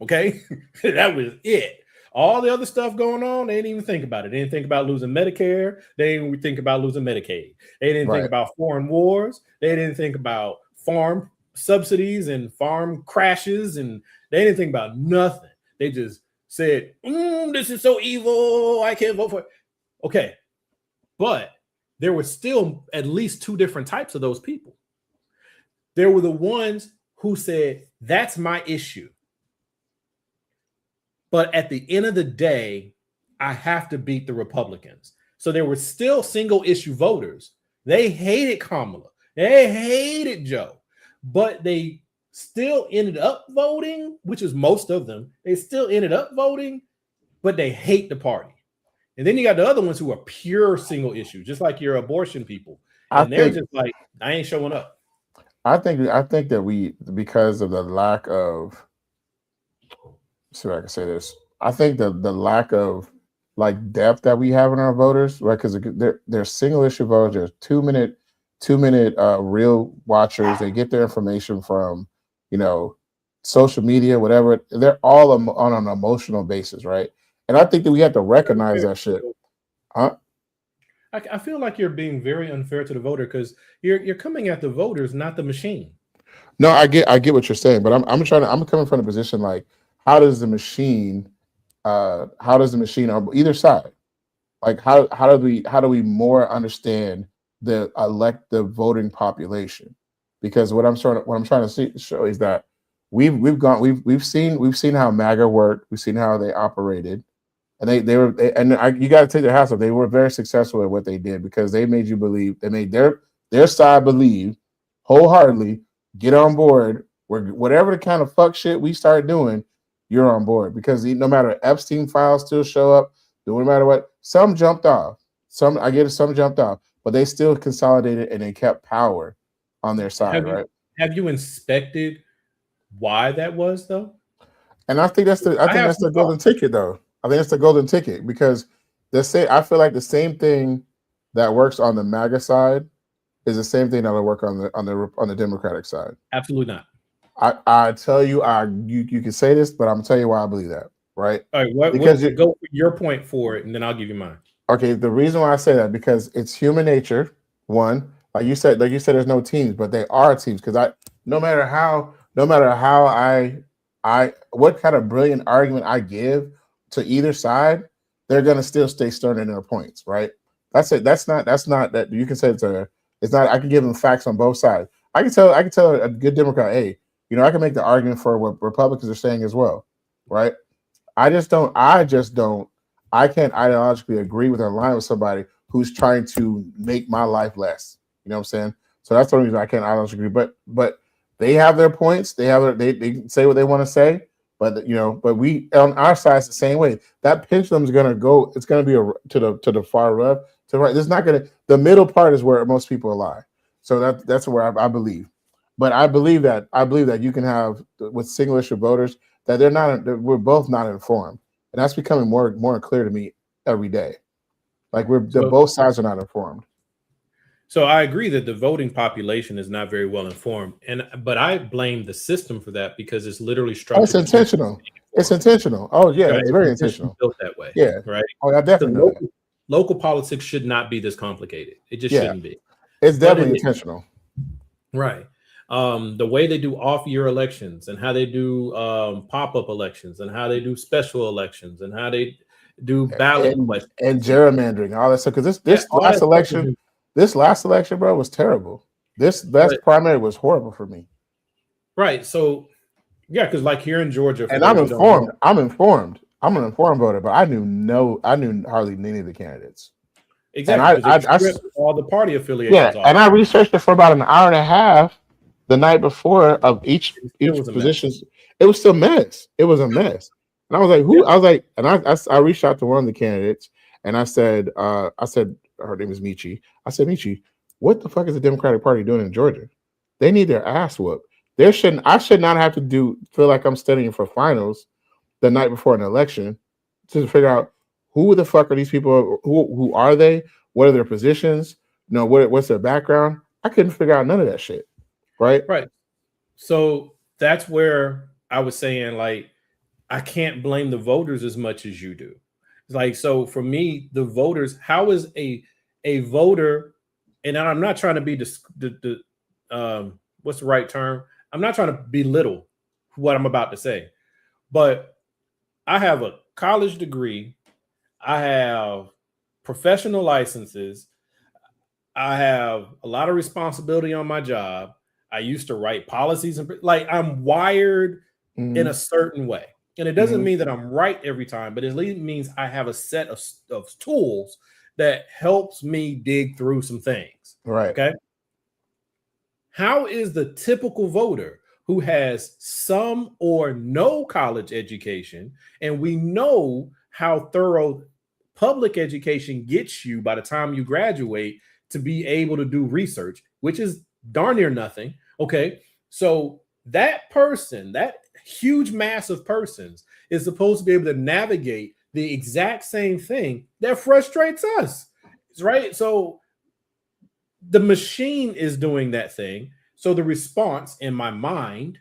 Okay. That was it. All the other stuff going on, they didn't even think about it. They didn't think about losing Medicare. They didn't even think about losing Medicaid. They didn't think about foreign wars. They didn't think about farm subsidies and farm crashes. And they didn't think about nothing. They just said, this is so evil. I can't vote for it. Okay. But there were still at least two different types of those people. There were the ones who said, that's my issue. But at the end of the day, I have to beat the Republicans. So there were still single issue voters. They hated Kamala. They hated Joe. But they still ended up voting, which is most of them. They still ended up voting, but they hate the party. And then you got the other ones who are pure single issue, just like your abortion people. And they're just like, I ain't showing up. I think that because of the lack of see if I can say this. I think the lack of like depth that we have in our voters, right? Because they're single issue voters. They're 2 minute real watchers. They get their information from, you know, social media, whatever. They're all on an emotional basis, right? And I think that we have to recognize that shit. Huh? I feel like you're being very unfair to the voter because you're coming at the voters, not the machine. No, I get what you're saying, but I'm coming from a position like how does the machine on either side, like how do we more understand the elective voting population? Because what I'm trying to show is that we've seen how MAGA worked, we've seen how they operated, and you got to take their hats off. They were very successful at what they did because they made you believe. They made their side believe wholeheartedly. Get on board. Whatever the kind of fuck shit we start doing, you're on board because no matter Epstein files still show up. No matter what, some jumped off. Some jumped off, but they still consolidated and they kept power on their side, right? Have you inspected why that was though? And I think that's the golden ticket, though. I think that's the golden ticket because I feel like the same thing that works on the MAGA side is the same thing that'll work on the Democratic side. Absolutely not. I tell you, you can say this, but I'm gonna tell you why I believe that. Right? All right. Because go for your point for it, and then I'll give you mine. Okay. The reason why I say that because it's human nature. One, like you said, there's no teams, but they are teams. Because no matter how I what kind of brilliant argument I give to either side, they're gonna still stay stern in their points, right? That's it. That's not that you can say it's not. I can give them facts on both sides. I can tell a good Democrat, hey, I can make the argument for what Republicans are saying as well, right? I can't ideologically agree with or align with somebody who's trying to make my life less. You know what I'm saying? So that's the reason I can't ideologically agree. But they have their points. They can say what they want to say. But we on our side it's the same way. That pendulum is gonna go. It's gonna be to the far left, to the right. There's not gonna. The middle part is where most people lie. So that's where I believe. But I believe that you can have with single issue voters that we're both not informed, and that's becoming more clear to me every day. Like both sides are not informed. So I agree that the voting population is not very well informed, but I blame the system for that because it's literally structured. It's intentional. It's intentional. Oh yeah, right? It's very intentional. Built that way. Yeah. Right. Oh, I definitely know that. Local politics should not be this complicated. It just shouldn't be. It's definitely intentional. Right. The way they do off-year elections and how they do pop-up elections and how they do special elections and how they do ballot questions and gerrymandering, all that stuff. Because this last election, bro, was terrible. This primary was horrible for me. Right. So, yeah, because like here in Georgia, and I'm informed. I'm an informed voter, but I knew hardly any of the candidates. Exactly. And I all the party affiliations. Yeah, and I researched it for about an hour and a half the night before of each positions. It was still a mess. It was a mess. And I was like, who? Yeah. I was like, and I reached out to one of the candidates and I said, her name is Michi. I said, Michi, what the fuck is the Democratic Party doing in Georgia? They need their ass whooped. I should not have to feel like I'm studying for finals the night before an election to figure out who the fuck are these people? Who are they? What are their positions? What's their background? I couldn't figure out none of that shit. Right. So that's where I was saying, like, I can't blame the voters as much as you do. Like, so for me, the voters, how is a voter, and I'm not trying to be what's the right term? I'm not trying to belittle what I'm about to say, but I have a college degree. I have professional licenses. I have a lot of responsibility on my job. I used to write policies and I'm wired in a certain way. And it doesn't mean that I'm right every time, but it at least means I have a set of tools that helps me dig through some things. Right. Okay. How is the typical voter who has some or no college education, and we know how thorough public education gets you by the time you graduate to be able to do research, which is darn near nothing. Okay. So that person, that huge mass of persons is supposed to be able to navigate the exact same thing that frustrates us, right? So the machine is doing that thing. So the response in my mind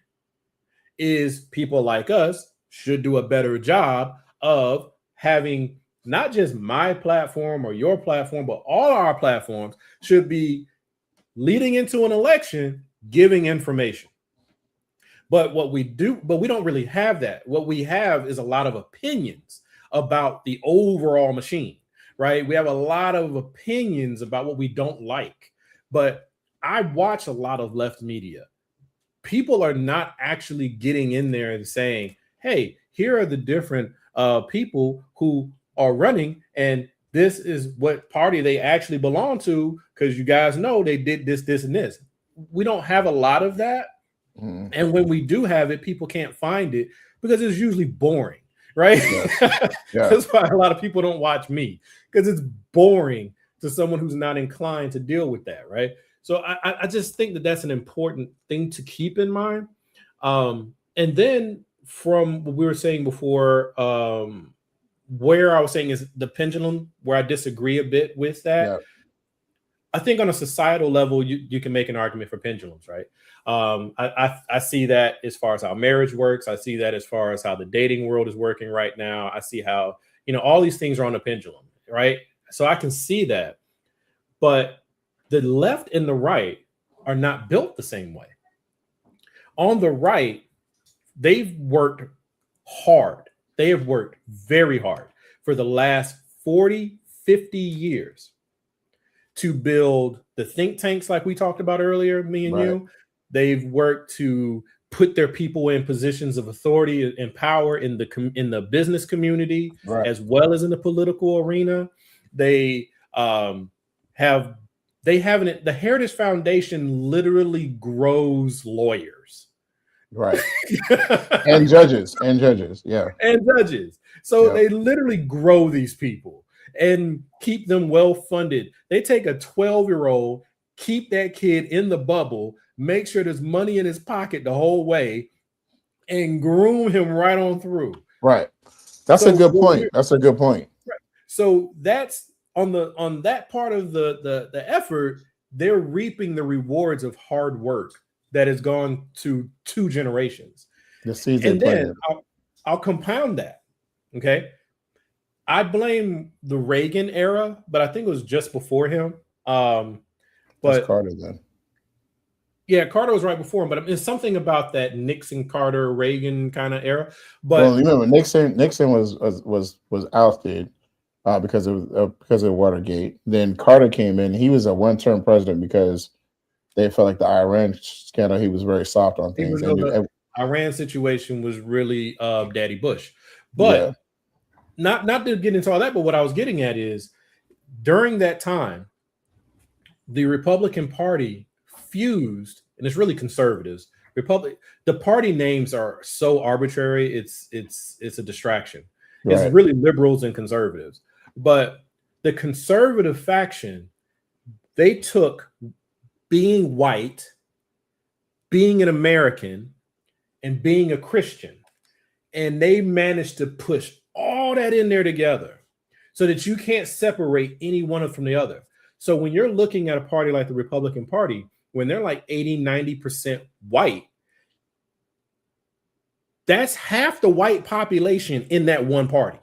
is people like us should do a better job of having not just my platform or your platform, but all our platforms should be leading into an election, giving information. But we don't really have that. What we have is a lot of opinions about the overall machine, right? We have a lot of opinions about what we don't like. But I watch a lot of left media. People are not actually getting in there and saying, hey, here are the different people who are running, and this is what party they actually belong to, because you guys know they did this, this, and this. We don't have a lot of that. Mm. And when we do have it, people can't find it because it's usually boring, right? Yeah. That's why a lot of people don't watch me, because it's boring to someone who's not inclined to deal with that, right? So I just think that that's an important thing to keep in mind. And then from what we were saying before, where I was saying is the pendulum, where I disagree a bit with that. Yeah. I think on a societal level, you can make an argument for pendulums, right? I see that as far as how marriage works. I see that as far as how the dating world is working right now. I see how, all these things are on the pendulum, right? So I can see that. But the left and the right are not built the same way. On the right, they've worked hard. They have worked very hard for the last 40, 50 years to build the think tanks like we talked about earlier, me and you. They've worked to put their people in positions of authority and power in the business community, as well as in the political arena. The Heritage Foundation literally grows lawyers. Right. and judges. Yeah. And judges. So they literally grow these people and keep them well funded. They take a 12-year-old, keep that kid in the bubble, make sure there's money in his pocket the whole way, and groom him right on through. Right. That's a good point. That's a good point. Right. So that's on that part of the effort, they're reaping the rewards of hard work that has gone to 2 generations. And then I'll compound that. Okay. I blame the Reagan era, but I think it was just before him. But that's Carter then. Yeah, Carter was right before him, but it's something about that Nixon, Carter, Reagan kind of era. But remember, Nixon was ousted because of Watergate. Then Carter came in. He was a one-term president because they felt like the Iran scandal, he was very soft on things. And the Iran situation was really Daddy Bush. But not to get into all that, but what I was getting at is during that time, the Republican Party fused, and it's really conservatives. The party names are so arbitrary, it's a distraction. It's really liberals and conservatives. But the conservative faction, they took being white, being an American, and being a Christian, and they managed to push all that in there together so that you can't separate any one from the other. So when you're looking at a party like the Republican Party, when they're like 80, 90% white, that's half the white population in that one party,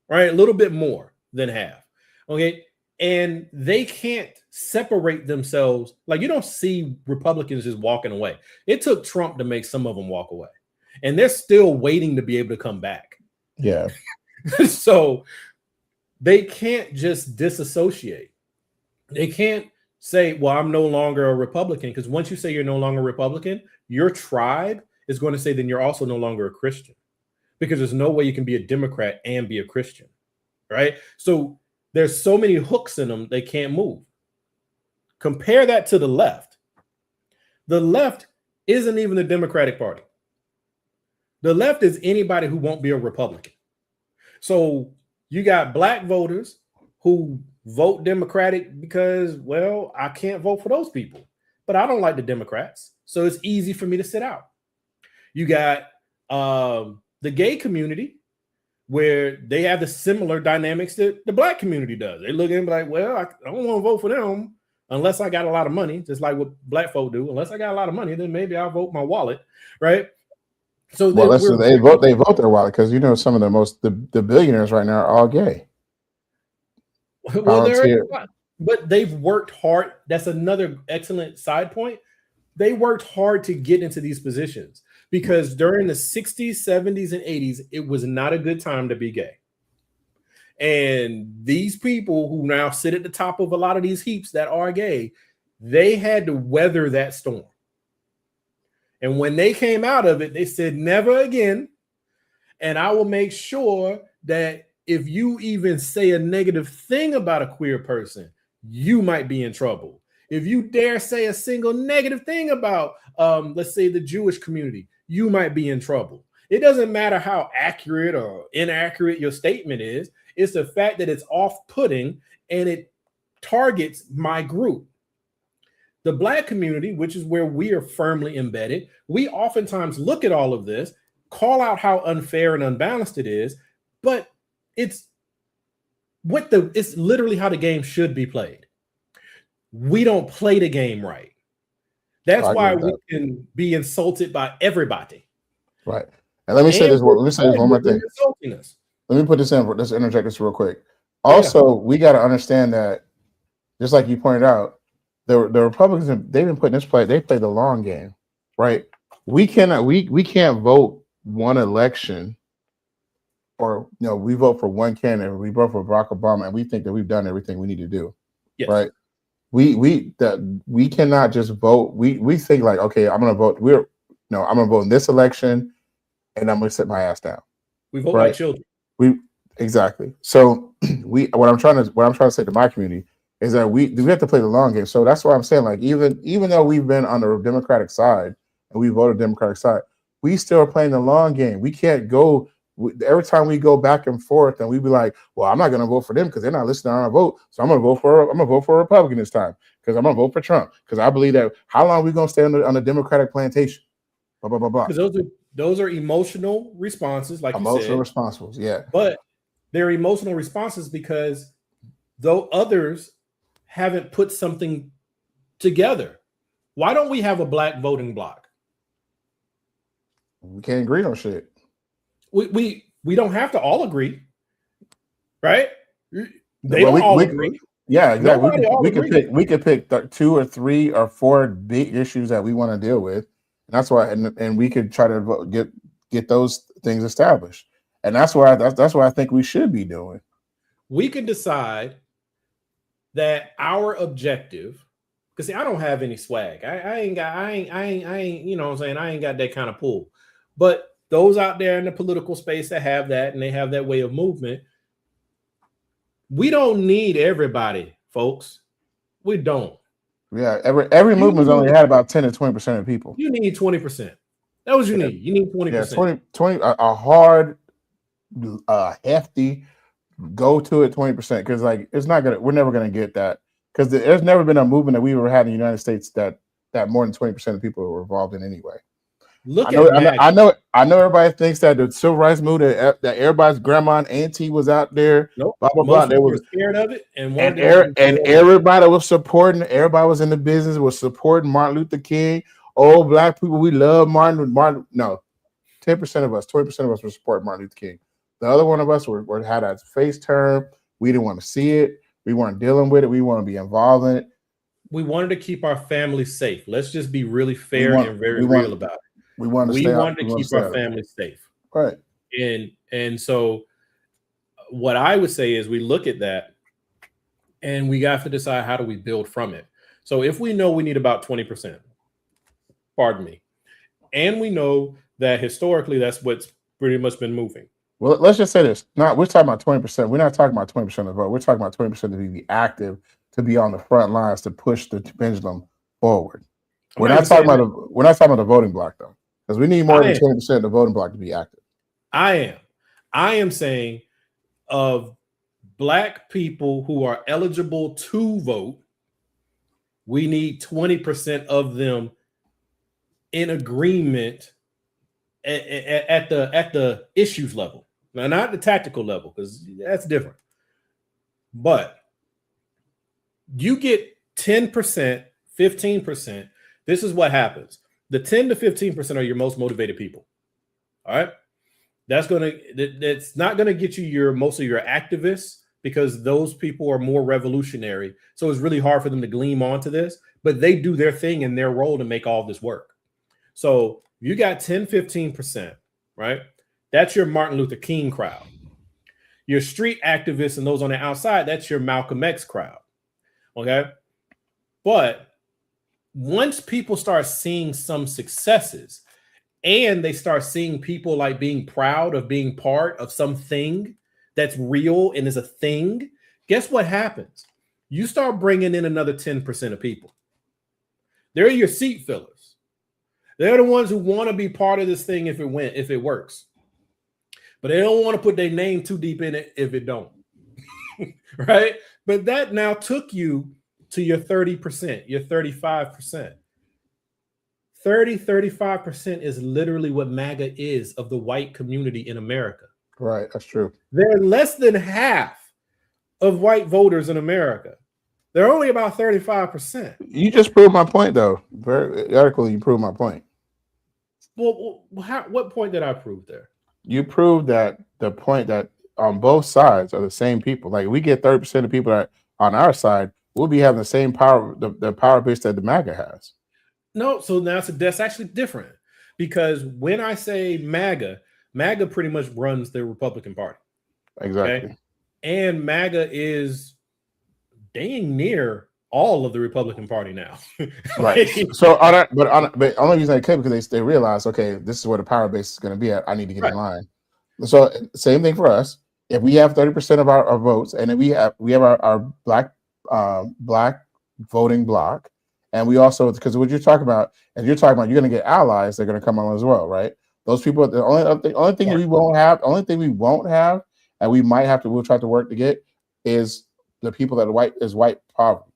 right? A little bit more than half. Okay. And they can't separate themselves. Like, you don't see Republicans just walking away. It took Trump to make some of them walk away, and they're still waiting to be able to come back. Yeah. So they can't just disassociate. They can't say, well, I'm no longer a Republican, because once you say you're no longer a Republican, your tribe is going to say then you're also no longer a Christian, because there's no way you can be a Democrat and be a Christian, right? So there's so many hooks in them, they can't move. Compare that to the left. The left isn't even the Democratic Party. The left is anybody who won't be a Republican. So you got black voters who vote Democratic because, well, I can't vote for those people, but I don't like the Democrats, so it's easy for me to sit out. You got the gay community, where they have the similar dynamics that the black community does. They look in and be like, well, I don't want to vote for them unless I got a lot of money, just like what black folk do. Unless I got a lot of money, then maybe I'll vote my wallet, right? So well, they vote their wallet because some of the billionaires right now are all gay. Well, but they've worked hard. That's another excellent side point. They worked hard to get into these positions because during the 60s, 70s, and 80s, it was not a good time to be gay. And these people who now sit at the top of a lot of these heaps that are gay, they had to weather that storm. And when they came out of it, they said, never again. And I will make sure that if you even say a negative thing about a queer person, you might be in trouble. If you dare say a single negative thing about, let's say, the Jewish community, you might be in trouble. It doesn't matter how accurate or inaccurate your statement is. It's the fact that it's off-putting and it targets my group. The black community, which is where we are firmly embedded, we oftentimes look at all of this, call out how unfair and unbalanced it is, but it's literally how the game should be played. We don't play the game right. That's why we can be insulted by everybody. Right. And let me say this one more thing. Let me put this in. Let's interject this real quick. Also, we got to understand that, just like you pointed out, the Republicans, they've been putting this play. They play the long game, right? We can't vote one election, or we vote for one candidate. We vote for Barack Obama, and we think that we've done everything we need to do, right? We cannot just vote. We think like, okay, I'm gonna vote. I'm gonna vote in this election, and I'm gonna sit my ass down. We vote like children. Exactly. So what I'm trying to say to my community is that we have to play the long game. So that's why I'm saying, like, even though we've been on the Democratic side and we voted Democratic side, we still are playing the long game. We can't go every time we go back and forth and we be like, well, I'm not going to vote for them because they're not listening on our vote. So I'm going to vote for a Republican this time because I'm going to vote for Trump because I believe that how long are we going to stay on the Democratic plantation? Blah, blah, blah, blah. Because those are emotional responses, like emotional you said. Responses, yeah. But they're emotional responses because though others haven't put something together. Why don't we have a black voting bloc? We can't agree on shit. We don't have to all agree, right? They all agree. Yeah, exactly. We could pick 2 or 3 or 4 big issues that we want to deal with. And that's why, and we could try to get those things established. And that's what I think we should be doing. We can decide that our objective, because I don't have any swag. I ain't, you know what I'm saying? I ain't got that kind of pull. But those out there in the political space that have that and they have that way of movement, we don't need everybody, folks. We don't. Yeah, every movement's only had about 10 to 20% of people. You need 20%. That's what you need. You need 20%. Yeah, 20 a hard, hefty go to it 20%, because like we're never gonna get that, because there's never been a movement that we ever had in the United States that more than 20% of people were involved in anyway. I know everybody thinks that the civil rights movement that everybody's grandma and auntie was out there. Nope. Blah blah blah. They were scared of it, and everybody was supporting. Everybody was in the business was supporting Martin Luther King. Oh, black people, we love Martin. No, 10% of us, 20% of us were supporting Martin Luther King. The other one of us had a face turn. We didn't want to see it. We weren't dealing with it. We want to be involved in it. We wanted to keep our family safe. Let's just be really fair and very real about it. We wanted to keep our family safe. Right. And so what I would say is we look at that and we got to decide how do we build from it. So if we know we need about 20%, pardon me, and we know that historically that's what's pretty much been moving. Well, let's just say this. We're talking about 20%. We're not talking about 20% of the vote. We're talking about 20% to be active, to be on the front lines, to push the pendulum forward. We're not talking about the voting block though, because we need more than 20% of the voting block to be active. I am saying of black people who are eligible to vote, we need 20% of them in agreement at the issues level. Now, not the tactical level, because that's different. But you get 10%, 15%. This is what happens. The 10 to 15% are your most motivated people. All right. That's not gonna get you most of your activists, because those people are more revolutionary. So it's really hard for them to gleam onto this, but they do their thing in their role to make all this work. So you got 10, 15%, right? That's your Martin Luther King crowd. Your street activists and those on the outside, that's your Malcolm X crowd. Okay. But once people start seeing some successes, and they start seeing people like being proud of being part of something that's real and is a thing, guess what happens? You start bringing in another 10% of people. They're your seat fillers. They're the ones who want to be part of this thing if it works. But they don't want to put their name too deep in it if it don't. Right? But that now took you to your 30%, your 35%. 35% is literally what MAGA is of the white community in America. Right, that's true. They're less than half of white voters in America. They're only about 35%. You just proved my point, though. Very article, you proved my point. Well, what point did I prove there? You proved that the point that on both sides are the same people. Like, we get 30% of people that on our side, we'll be having the same power, the power base that the MAGA has. No, so now that's actually different, because when I say MAGA pretty much runs the Republican Party. Exactly. Okay? And MAGA is dang near all of the Republican Party now. Right. So, but only reason I could, because they realize, okay, this is where the power base is going to be at. I need to get in line. So, same thing for us. If we have 30% of our votes, and then we have our black voting bloc. And we also, because what you're talking about, you're going to get allies, they're going to come on as well, right? Those people, the only thing we won't have, and we'll try to work to get, is the people that are white poverty,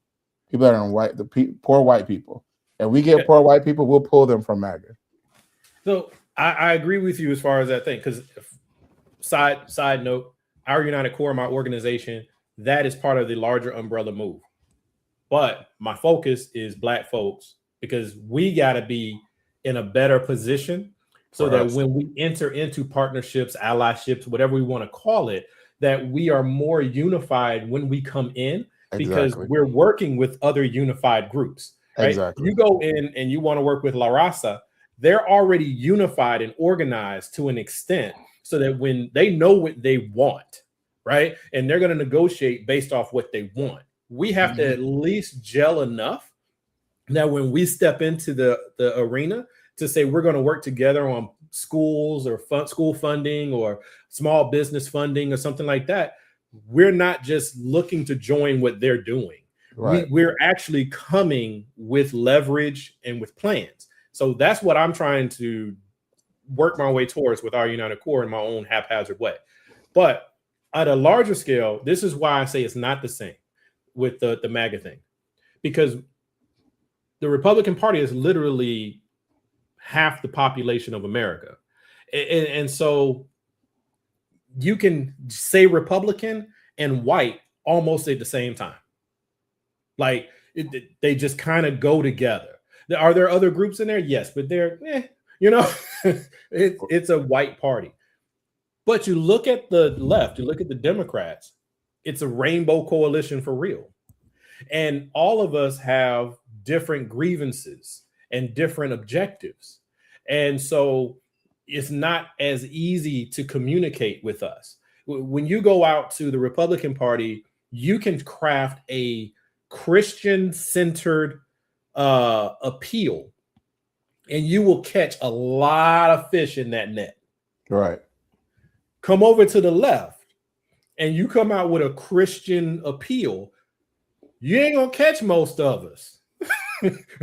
people that are in white, poor white people. And we get poor white people, we'll pull them from MAGA. So I agree with you as far as that thing, because side note, our United Core, my organization, that is part of the larger umbrella move. But my focus is Black folks, because we got to be in a better position so that when we enter into partnerships, allyships, whatever we want to call it, that we are more unified when we come in, because we're working with other unified groups. Right? Exactly. You go in and you want to work with La Raza, they're already unified and organized to an extent so that when they know what they want, right, and they're going to negotiate based off what they want. We have to at least gel enough that when we step into the arena to say we're going to work together on schools or school funding or small business funding or something like that, we're not just looking to join what they're doing. Right. We're actually coming with leverage and with plans. So that's what I'm trying to work my way towards with our United Core in my own haphazard way. But at a larger scale, this is why I say it's not the same with the MAGA thing, because the Republican Party is literally half the population of America. And so you can say Republican and white almost at the same time. Like they just kind of go together. Are there other groups in there? Yes, but they're, it's a white party. But you look at the left, you look at the Democrats, it's a rainbow coalition for real. And all of us have different grievances and different objectives. And so it's not as easy to communicate with us. When you go out to the Republican Party, you can craft a Christian-centered appeal, and you will catch a lot of fish in that net. Right. Come over to the left, and you come out with a Christian appeal, you ain't gonna catch most of us.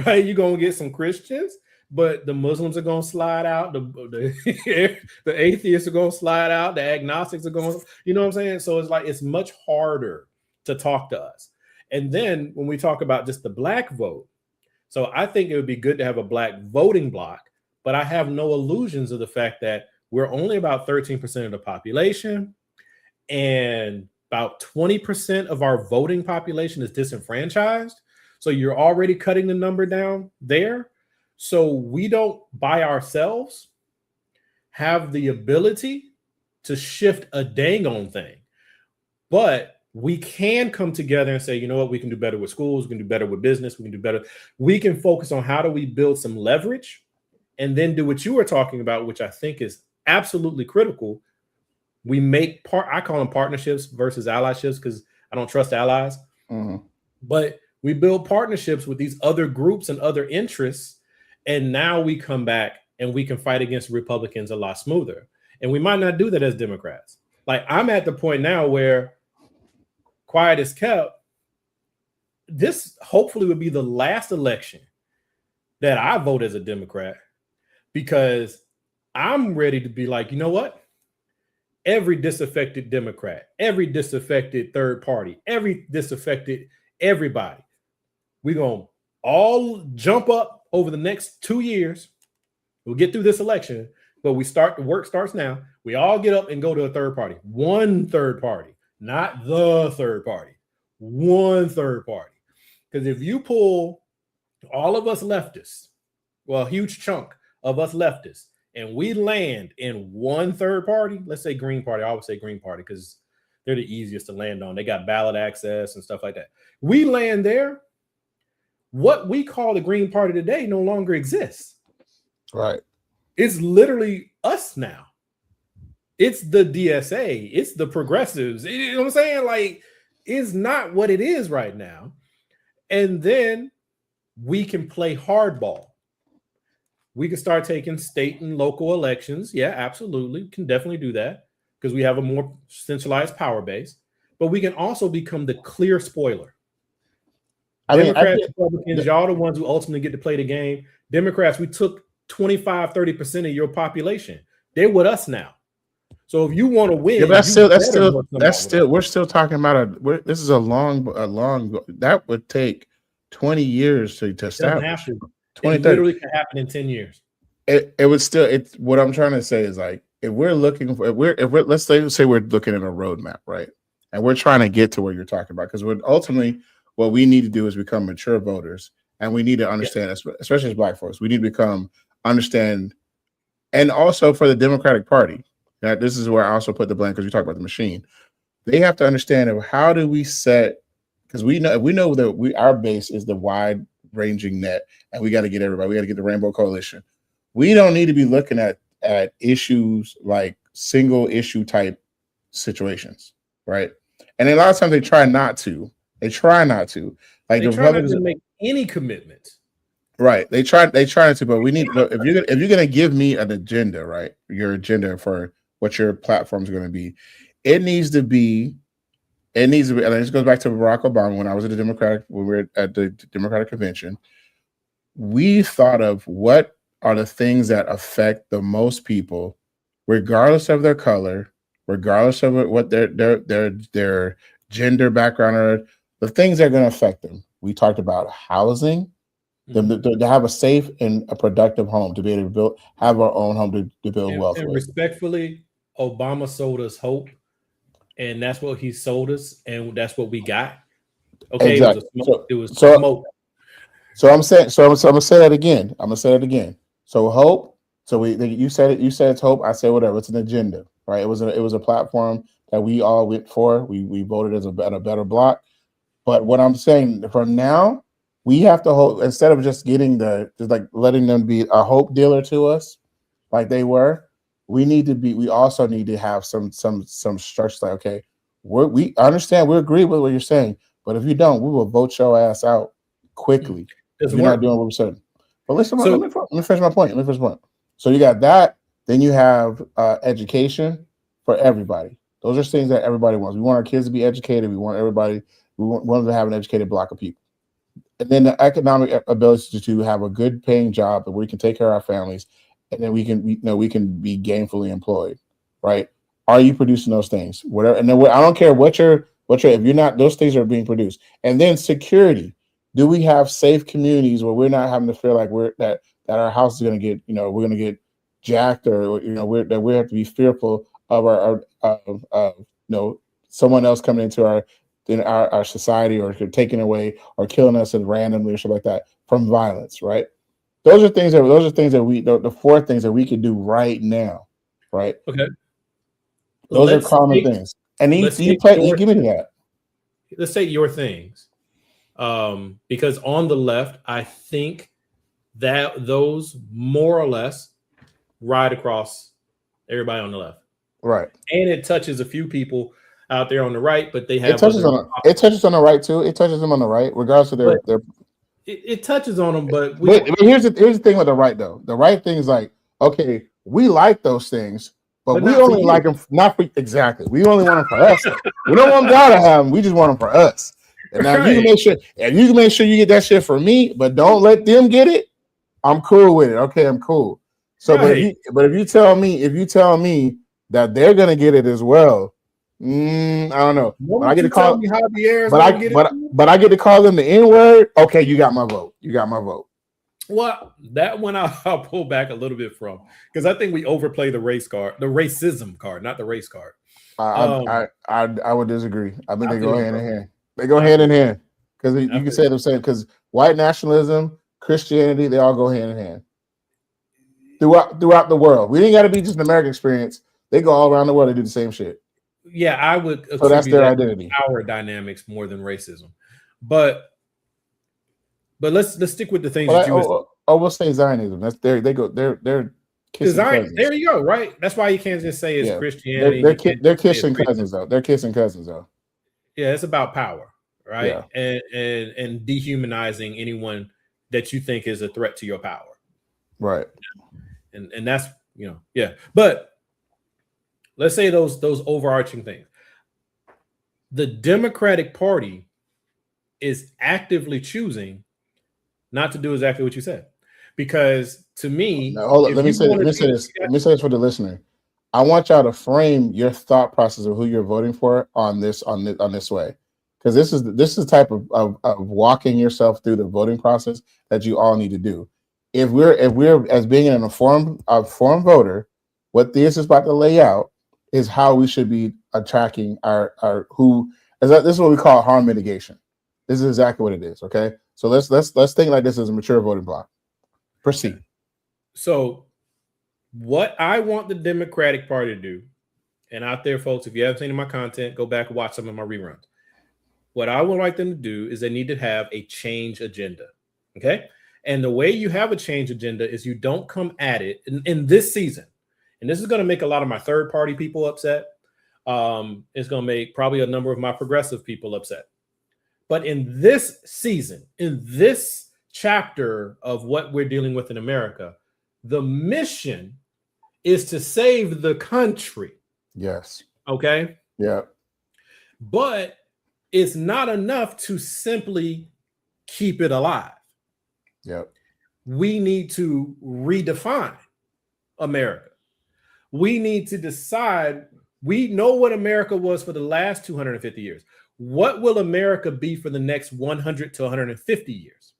Right? You're gonna get some Christians, but the Muslims are gonna slide out, the atheists are gonna slide out, the agnostics are going, you know what I'm saying? So it's like it's much harder to talk to us. And then when we talk about just the Black vote, so I think it would be good to have a Black voting bloc, but I have no illusions of the fact that we're only about 13% of the population, and about 20% of our voting population is disenfranchised. So you're already cutting the number down there. So we don't by ourselves have the ability to shift a dang on thing. But we can come together and say, you know what, we can do better with schools, we can do better with business, we can do better. We can focus on how do we build some leverage and then do what you were talking about, which I think is absolutely critical. We make I call them partnerships versus allyships because I don't trust allies. Mm-hmm. But we build partnerships with these other groups and other interests. And now we come back and we can fight against Republicans a lot smoother. And we might not do that as Democrats. Like I'm at the point now where quiet is kept. This hopefully would be the last election that I vote as a Democrat, because I'm ready to be like, you know what? Every disaffected Democrat, every disaffected third party, every disaffected everybody, we're going to all jump up over the next 2 years. We'll get through this election, but the work starts now. We all get up and go to a third party, one third party, not the third party, one third party. Because if you pull all of us leftists, well, a huge chunk of us leftists, and we land in one third party, let's say Green Party. I always say Green Party because they're the easiest to land on. They got ballot access and stuff like that. We land there. What we call the Green Party today no longer exists. Right. It's literally us now. It's the DSA. It's the progressives. You know what I'm saying? Like, it's not what it is right now. And then we can play hardball. We can start taking state and local elections. Yeah, absolutely. Can definitely do that because we have a more centralized power base. But we can also become the clear spoiler. Democrats, Republicans, y'all the ones who ultimately get to play the game. Democrats, we took 25, 30% of your population. They're with us now. So if you want to win, yeah, that's still we're still talking about this is a long that would take 20 years to establish. 20, it literally can happen in 10 years. It would still, what I'm trying to say is like, if we're looking for, let's say we're looking at a roadmap, right? And we're trying to get to where you're talking about, because ultimately what we need to do is become mature voters, and we need to understand, especially as Black folks, we need to understand, and also for the Democratic Party, that this is where I also put the blame, because you talk about the machine. They have to understand of how do we set, because we know that our base is the wide ranging net, and we got to get everybody. We got to get the Rainbow Coalition. We don't need to be looking at issues like single issue type situations, right? And a lot of times they try not to. Like they try not to make any commitments. Right. They try not to, but we need. But if you're gonna give me an agenda, right? Your agenda for what your platform is going to be, it needs to be. And this goes back to Barack Obama when we were at the Democratic convention. We thought of what are the things that affect the most people, regardless of their color, regardless of what their gender background are, the things that are going to affect them. We talked about housing, to have a safe and a productive home, to be able to have our own home to build wealth. And respectfully, Obama sold us hope. And that's what he sold us, and that's what we got. Okay, exactly. It was smoke. So I'm gonna say that again. So hope. So you said it. You said it's hope. I said whatever. It's an agenda, right? It was a platform that we all went for. We voted as a better block. But what I'm saying from now, we have to hope, instead of just letting them be a hope dealer to us, like they were. We also need to have some structure. Like, okay, we understand, we agree with what you're saying, but if you don't, we will vote your ass out quickly if you're not doing what we're saying. But listen, let me finish my point. So you got that. Then you have education for everybody. Those are things that everybody wants. We want our kids to be educated. We want them to have an educated block of people. And then the economic ability to have a good paying job that we can take care of our families. And then we can be gainfully employed, right? Are you producing those things? Whatever. And then I don't care what you're if you're not, those things are being produced. And then security. Do we have safe communities where we're not having to feel like that that our house is going to get, we're going to get jacked, or that we have to be fearful of someone else coming into our society, or taking away or killing us randomly or stuff like that from violence, right? Those are things that the four things that we can do right now, right? Okay. Those are common things. And you give me that. Let's take your things. Because on the left, I think that those more or less ride across everybody on the left. Right. And it touches a few people out there on the right, but they have it touches on the right too. It touches them on the right, regardless of their it touches on them, but here's the thing with the right though. The right thing is like, okay, we like those things, but we only like them not for exactly. We only want them for us. We don't want God to have them. We just want them for us. And now you can make sure you get that shit for me, but don't let them get it. I'm cool with it. Okay, I'm cool. So, but if you tell me that they're gonna get it as well, I don't know. But I get to call me but I get to call them the N-word. Okay, you got my vote. Well, that one I'll pull back a little bit from, because I think we overplay the racism card, not the race card. I would disagree. I think they go hand in hand. They go hand in hand, because you can say the same, because white nationalism, Christianity, they all go hand in hand throughout the world. We ain't got to be just an American experience. They go all around the world. They do the same shit. Yeah, I would. So that's their identity. Power dynamics more than racism, but let's stick with the things that you. We'll say Zionism. That's they're kissing cousins. There you go. Right. That's why you can't just say it's Christianity. They're kissing cousins though. They're kissing cousins though. Yeah, it's about power, right? Yeah. And dehumanizing anyone that you think is a threat to your power, right? And that's but let's say those overarching things. The Democratic Party is actively choosing not to do exactly what you said, because to me, let me say this for the listener. I want y'all to frame your thought process of who you're voting for on this way, because this is the type of walking yourself through the voting process that you all need to do. If we're as being an informed voter, what this is about to lay out is how we should be attacking our who. This is what we call harm mitigation. This is exactly what it is. Okay, so let's think like this as a mature voting block. Proceed. So, what I want the Democratic Party to do, and out there, folks, if you haven't seen my content, go back and watch some of my reruns. What I would like them to do is they need to have a change agenda. Okay, and the way you have a change agenda is you don't come at it in this season. And this is going to make a lot of my third party people upset. It's going to make probably a number of my progressive people upset. But in this season, in this chapter of what we're dealing with in America, the mission is to save the country. Yes. Okay. Yeah. But it's not enough to simply keep it alive. Yep. We need to redefine America. We need to decide. We know what America was for the last 250 years. What will America be for the next 100 to 150 years?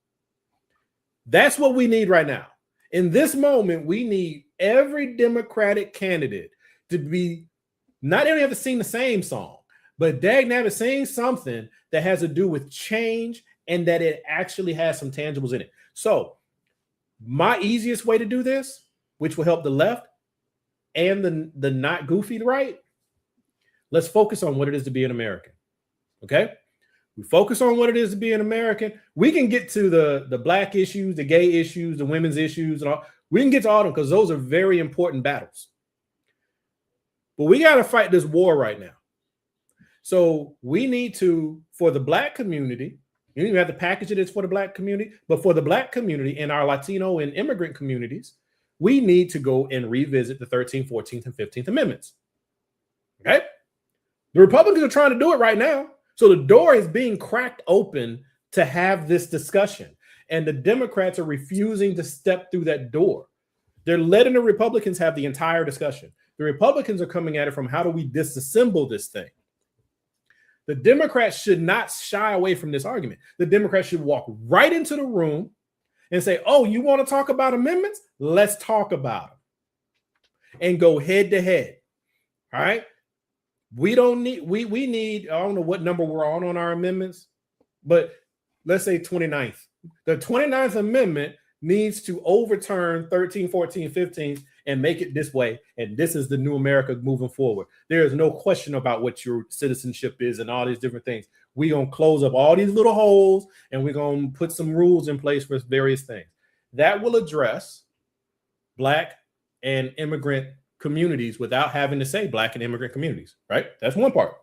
That's what we need right now. In this moment, we need every Democratic candidate to be not only have to sing the same song, but dagnabbit sing something that has to do with change and that it actually has some tangibles in it. So my easiest way to do this, which will help the left and the not goofy right, let's focus on what it is to be an American. Okay? We focus on what it is to be an American. We can get to the black issues, the gay issues, the women's issues, and all. We can get to all of them because those are very important battles. But we got to fight this war right now. So we need to, for the black community, you don't even have to package it as for the black community, but for the black community and our Latino and immigrant communities, we need to go and revisit the 13th, 14th, and 15th Amendments. Okay? The Republicans are trying to do it right now. So the door is being cracked open to have this discussion. And the Democrats are refusing to step through that door. They're letting the Republicans have the entire discussion. The Republicans are coming at it from how do we disassemble this thing? The Democrats should not shy away from this argument. The Democrats should walk right into the room and say, oh, you want to talk about amendments? Let's talk about them and go head to head. All right. We need, I don't know what number we're on our amendments, but let's say 29th. The 29th Amendment needs to overturn 13, 14, 15 and make it this way. And this is the new America moving forward. There is no question about what your citizenship is and all these different things. We're going to close up all these little holes and we're going to put some rules in place for various things. That will address Black and immigrant communities without having to say Black and immigrant communities, right? That's one part.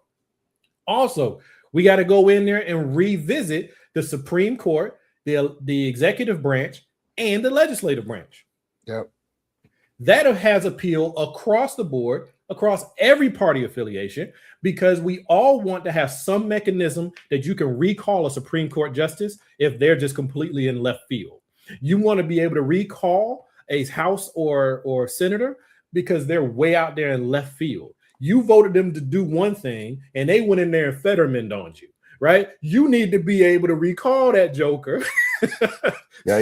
Also, we got to go in there and revisit the Supreme Court, the executive branch, and the legislative branch. Yep. That has appeal across the board, across every party affiliation, because we all want to have some mechanism that you can recall a Supreme Court justice if they're just completely in left field. You want to be able to recall a House or senator because they're way out there in left field. You voted them to do one thing and they went in there and Fetterman on you, right? You need to be able to recall that joker. Yeah,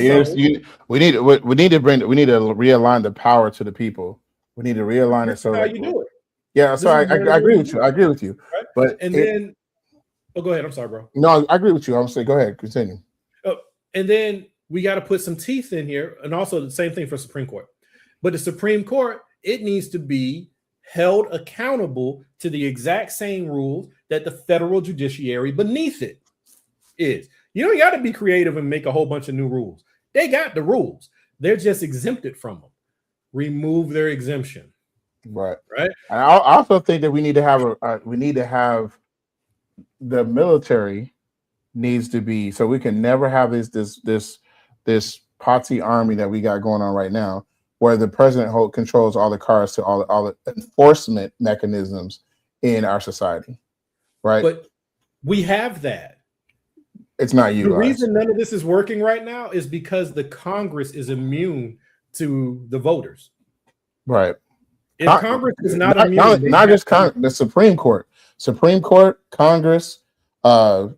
we need to realign the power to the people. We need to realign it so how you do it. Yeah, so I agree with you. I agree with you. Right? But then go ahead. I'm sorry, bro. No, I agree with you. I'm saying go ahead, continue. And then we got to put some teeth in here, and also the same thing for Supreme Court. But the Supreme Court, it needs to be held accountable to the exact same rules that the federal judiciary beneath it is. You don't got to be creative and make a whole bunch of new rules. They got the rules. They're just exempted from them. Remove their exemption. Right. And I also think that we need to have the military needs to be, so we can never have this posse army that we got going on right now, where the president controls all the cards to all the enforcement mechanisms in our society. Right. But we have that. It's not you. The reason none of this is working right now is because the Congress is immune to the voters. Right. If Congress is not immune, not just the Supreme Court, Congress, all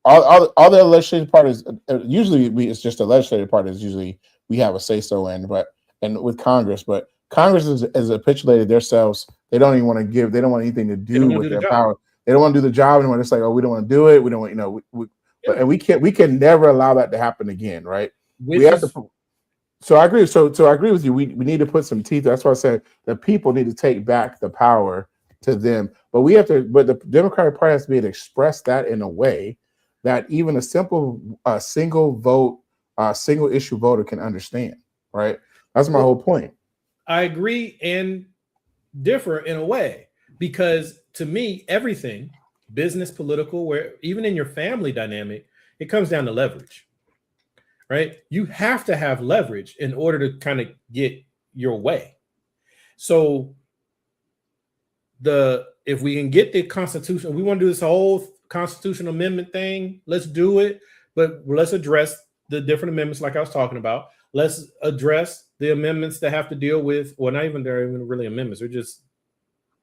the legislative parties. Usually, it's just the legislative parties. Usually, we have a say so in, and with Congress, but Congress has capitulated themselves. They don't even want to give. They don't want anything to do with their power. They don't want to do the job anymore. It's like, oh, we don't want to do it. We don't want, and we can never allow that to happen again, right? So I agree. So I agree with you. We need to put some teeth. That's why I said the people need to take back the power to them. But we have to. But the Democratic Party has to be able to express that in a way that even a simple single vote, single issue voter can understand. Right. That's my whole point. I agree and differ in a way, because to me, everything, business, political, where even in your family dynamic, it comes down to leverage. Right? You have to have leverage in order to kind of get your way. So if we can get the Constitution, we want to do this whole constitutional amendment thing, let's do it. But let's address the different amendments like I was talking about. Let's address the amendments that have to deal with, well, not even they're even really amendments. They're just,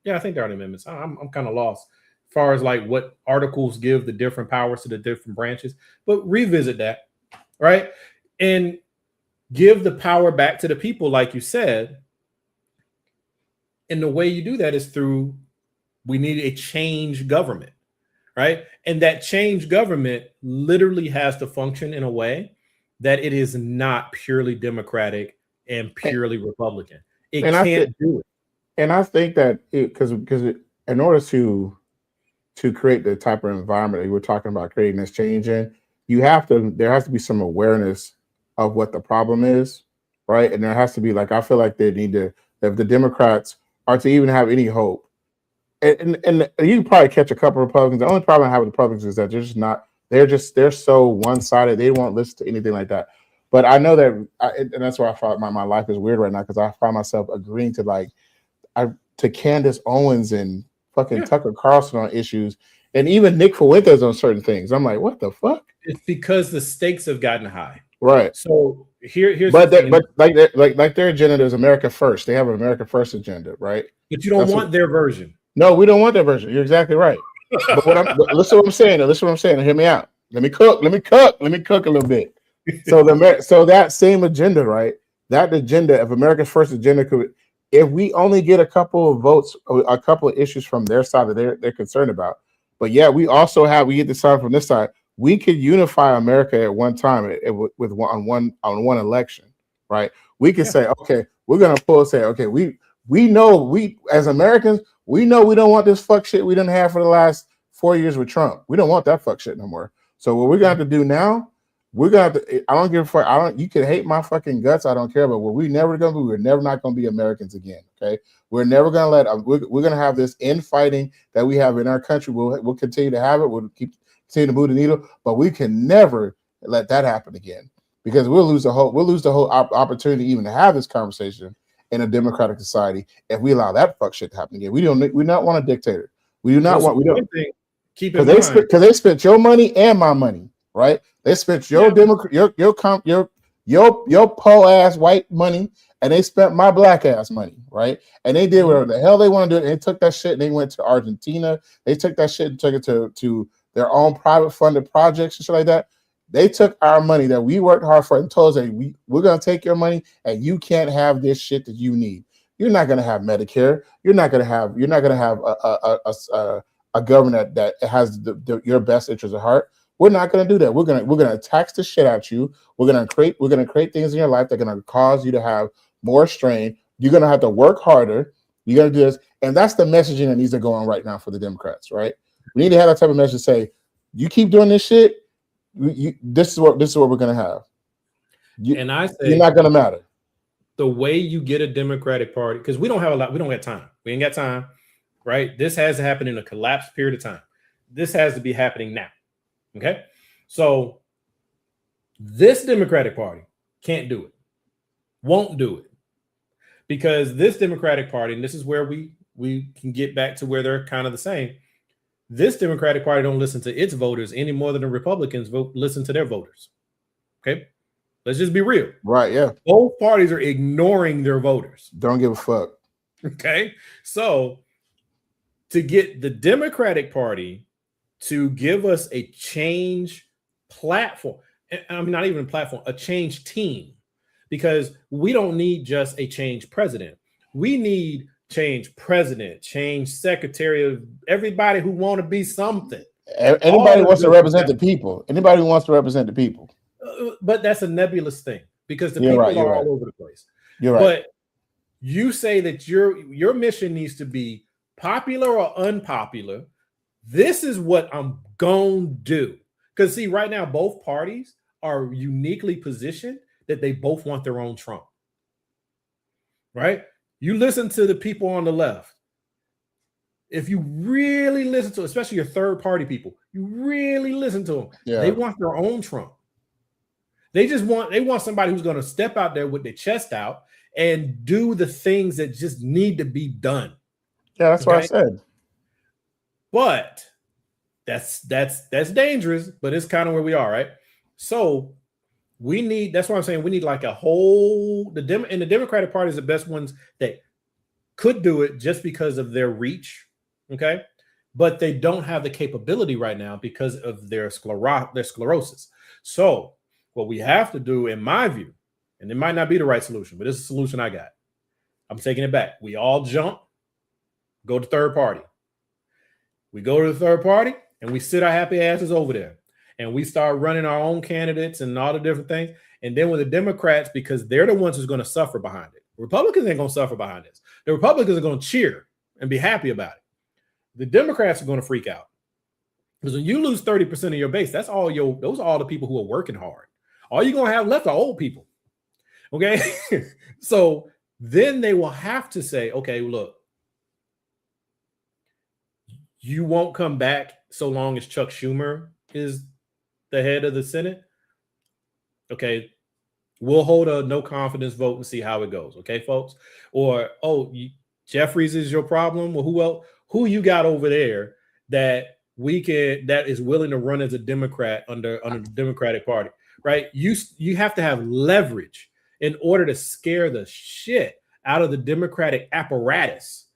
I think they're amendments. I'm kind of lost as far as like what articles give the different powers to the different branches, but revisit that. Right. And give the power back to the people, like you said. And the way you do that is through, we need a change government. Right. And that change government literally has to function in a way that it is not purely Democratic and purely Republican. It can't do it. And I think that because in order to create the type of environment that you were talking about creating this change in, there has to be some awareness of what the problem is, right? And there has to be, like, I feel like they need to, if the Democrats are to even have any hope, and you can probably catch a couple of Republicans. The only problem I have with Republicans is that they're so one-sided. They won't listen to anything like that. But I know that, and that's why I thought my life is weird right now, because I find myself agreeing to Candace Owens and fucking Tucker Carlson on issues, and even Nick Fuentes on certain things. I'm like, what the fuck? It's because the stakes have gotten high. Right. So here's but their agenda is America First. They have an America First agenda, right? But you don't want their version. No, we don't want their version. You're exactly right. But listen to what I'm saying. Listen to what I'm saying. Hear me out. Let me cook a little bit. So that same agenda, right? That agenda, if America's first agenda could, if we only get a couple of votes, a couple of issues from their side that they're concerned about, but yeah, we get the side from this side. We could unify America at one time with one election, right? We could say, okay, we're gonna say, okay, we know we as Americans, we know we don't want this fuck shit we didn't have for the last 4 years with Trump. We don't want that fuck shit no more. So what we're gonna have to do now, we're gonna have to. I don't give a fuck. I don't. You can hate my fucking guts. I don't care. But what we never gonna do, we're never not gonna be Americans again. Okay, we're never gonna let. We're gonna have this infighting that we have in our country. We'll continue to have it. We'll continue to move the needle. But we can never let that happen again because we'll lose the whole opportunity even to have this conversation in a democratic society if we allow that fuck shit to happen again. We not want a dictator. We do not want. We don't. Keep in mind because they spent your money and my money. Right? They spent your Democrat, your po ass white money, and they spent my black ass money, right? And they did whatever the hell they want to do. And they took that shit and they went to Argentina. They took that shit and took it to their own private funded projects and shit like that. They took our money that we worked hard for and told us, hey, we're gonna take your money and you can't have this shit that you need. You're not gonna have Medicare. You're not gonna have a government that has your best interest at heart. We're not going to do that. We're going to tax the shit out you. We're going to create things in your life that are going to cause you to have more strain. You're going to have to work harder. You're going to do this, and that's the messaging that needs to go on right now for the Democrats. Right? We need to have that type of message. Say, you keep doing this shit. This is what we're going to have. You're not going to matter. The way you get a Democratic Party, because we don't have a lot. We don't have time. We ain't got time. Right? This has to happen in a collapsed period of time. This has to be happening now. Okay, so this Democratic Party can't do it, won't do it, because this Democratic Party, and this is where we can get back to where they're kind of the same. This Democratic Party don't listen to its voters any more than the Republicans listen to their voters. Okay, let's just be real. Right? Yeah. Both parties are ignoring their voters. Don't give a fuck. Okay, so to get the Democratic Party to give us a change platform, I mean, not even a platform, a change team, because we don't need just a change president. We need change president, change secretary of everybody who want to be something. Anybody wants to represent the people. Anybody who wants to represent the people. But that's a nebulous thing because the people are all over the place. You're right. But you say that your mission needs to be popular or unpopular. This is what I'm going to do. Because, see, right now, both parties are uniquely positioned that they both want their own Trump. Right? You listen to the people on the left. If you really listen to, especially your third-party people, you really listen to them. Yeah. They want their own Trump. They want somebody who's going to step out there with their chest out and do the things that just need to be done. Yeah, that's what I said. But that's dangerous, but it's kind of where we are, right? So that's why I'm saying we need like a whole, the Democratic Party is the best ones that could do it just because of their reach, okay? But they don't have the capability right now because of their sclerosis. So what we have to do, in my view, and it might not be the right solution, but it's a solution I got. I'm taking it back. We all jump, go to third party. We go to the third party and we sit our happy asses over there and we start running our own candidates and all the different things. And then with the Democrats, because they're the ones who's going to suffer behind it. Republicans ain't going to suffer behind this. The Republicans are going to cheer and be happy about it. The Democrats are going to freak out. Because when you lose 30% of your base, those are all the people who are working hard. All you're going to have left are old people. Okay? So then they will have to say, okay, look, you won't come back so long as Chuck Schumer is the head of the Senate. Okay, we'll hold a no confidence vote and see how it goes. Okay, folks? Or, Jeffries is your problem? Well, who you got over there that is willing to run as a Democrat under the Democratic Party, right? You have to have leverage in order to scare the shit out of the Democratic apparatus.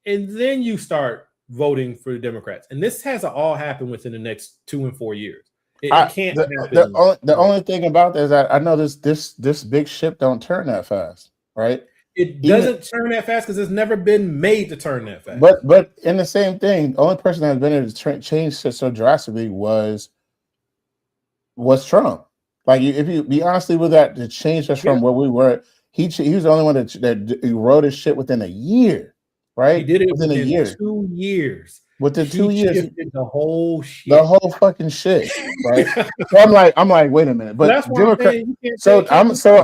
And then you start voting for the Democrats. And this has to all happen within the next 2 and 4 years. It can't happen. The only thing about that is that I know this big ship don't turn that fast, right? It doesn't turn that fast because it's never been made to turn that fast. But in the same thing, the only person that has been able to change so drastically was Trump. Like, if you be honestly with that, to change us from where we were, he was the only one that wrote his shit within a year, right? He did it within a year. 2 years. Within 2 years, shifted the whole shit, the whole fucking shit, right? So I'm like, wait a minute, but that's why Democrat.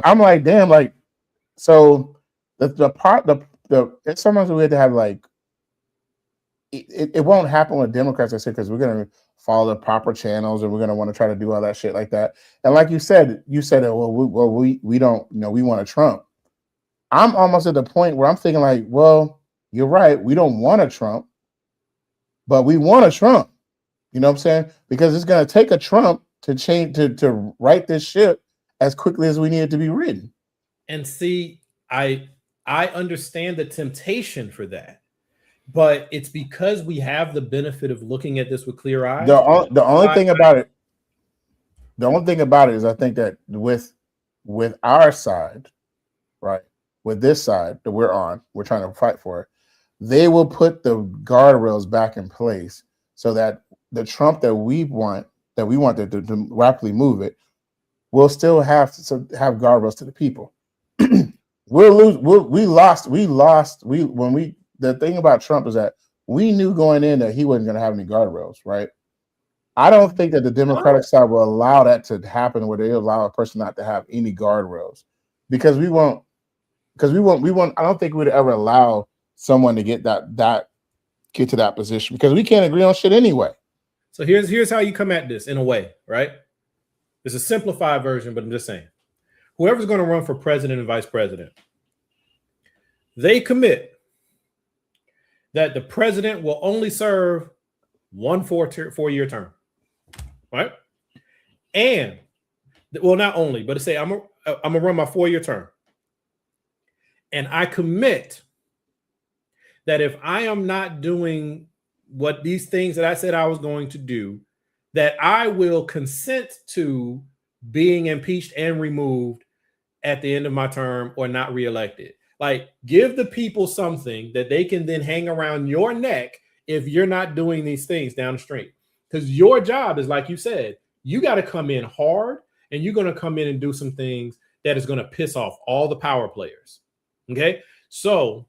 I'm like, damn, like, so it's sometimes we have to have like, it won't happen with Democrats, I said, because we're gonna follow the proper channels and we're gonna want to try to do all that shit like that. And like you said, we don't, we want a Trump. I'm almost at the point where I'm thinking like, well, you're right, we don't want a Trump, but we want a Trump. You know what I'm saying? Because it's gonna take a Trump to change to right this ship as quickly as we need it to be written. And see, I understand the temptation for that, but it's because we have the benefit of looking at this with clear eyes. The only thing about it is I think that with our side, right, with this side that we're on, we're trying to fight for, they will put the guardrails back in place so that the Trump that we want to rapidly move it, will still have guardrails to the people. The thing about Trump is that we knew going in that he wasn't going to have any guardrails, right? I don't think that the Democratic side will allow that to happen, where they allow a person not to have any guardrails, because we won't. I don't think we'd ever allow someone to get to that position, because we can't agree on shit anyway. So here's how you come at this in a way, right? It's a simplified version, but I'm just saying, whoever's going to run for president and vice president, they commit that the president will only serve one 4-year term, right? And, well, not only, but to say I'm gonna run my 4-year term, and I commit that if I am not doing what these things that I said I was going to do, that I will consent to being impeached and removed at the end of my term, or not reelected. Like, give the people something that they can then hang around your neck if you're not doing these things down the street. Because your job is, like you said, you got to come in hard, and you're going to come in and do some things that is going to piss off all the power players. Okay? So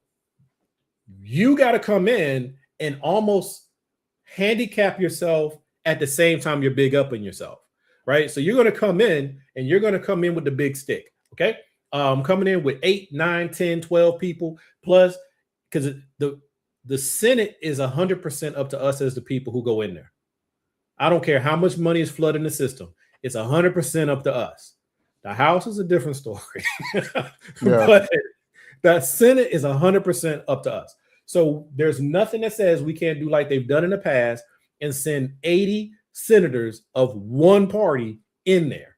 you got to come in and almost handicap yourself at the same time you're big up in yourself, right? So you're going to come in, and you're going to come in with the big stick. Okay? Coming in with 8, 9, 10, 12 people plus, because the Senate is 100% up to us as the people who go in there. I don't care how much money is flooding the system. It's 100% up to us. The House is a different story. But the Senate is 100% up to us. So there's nothing that says we can't do like they've done in the past and send 80 senators of one party in there.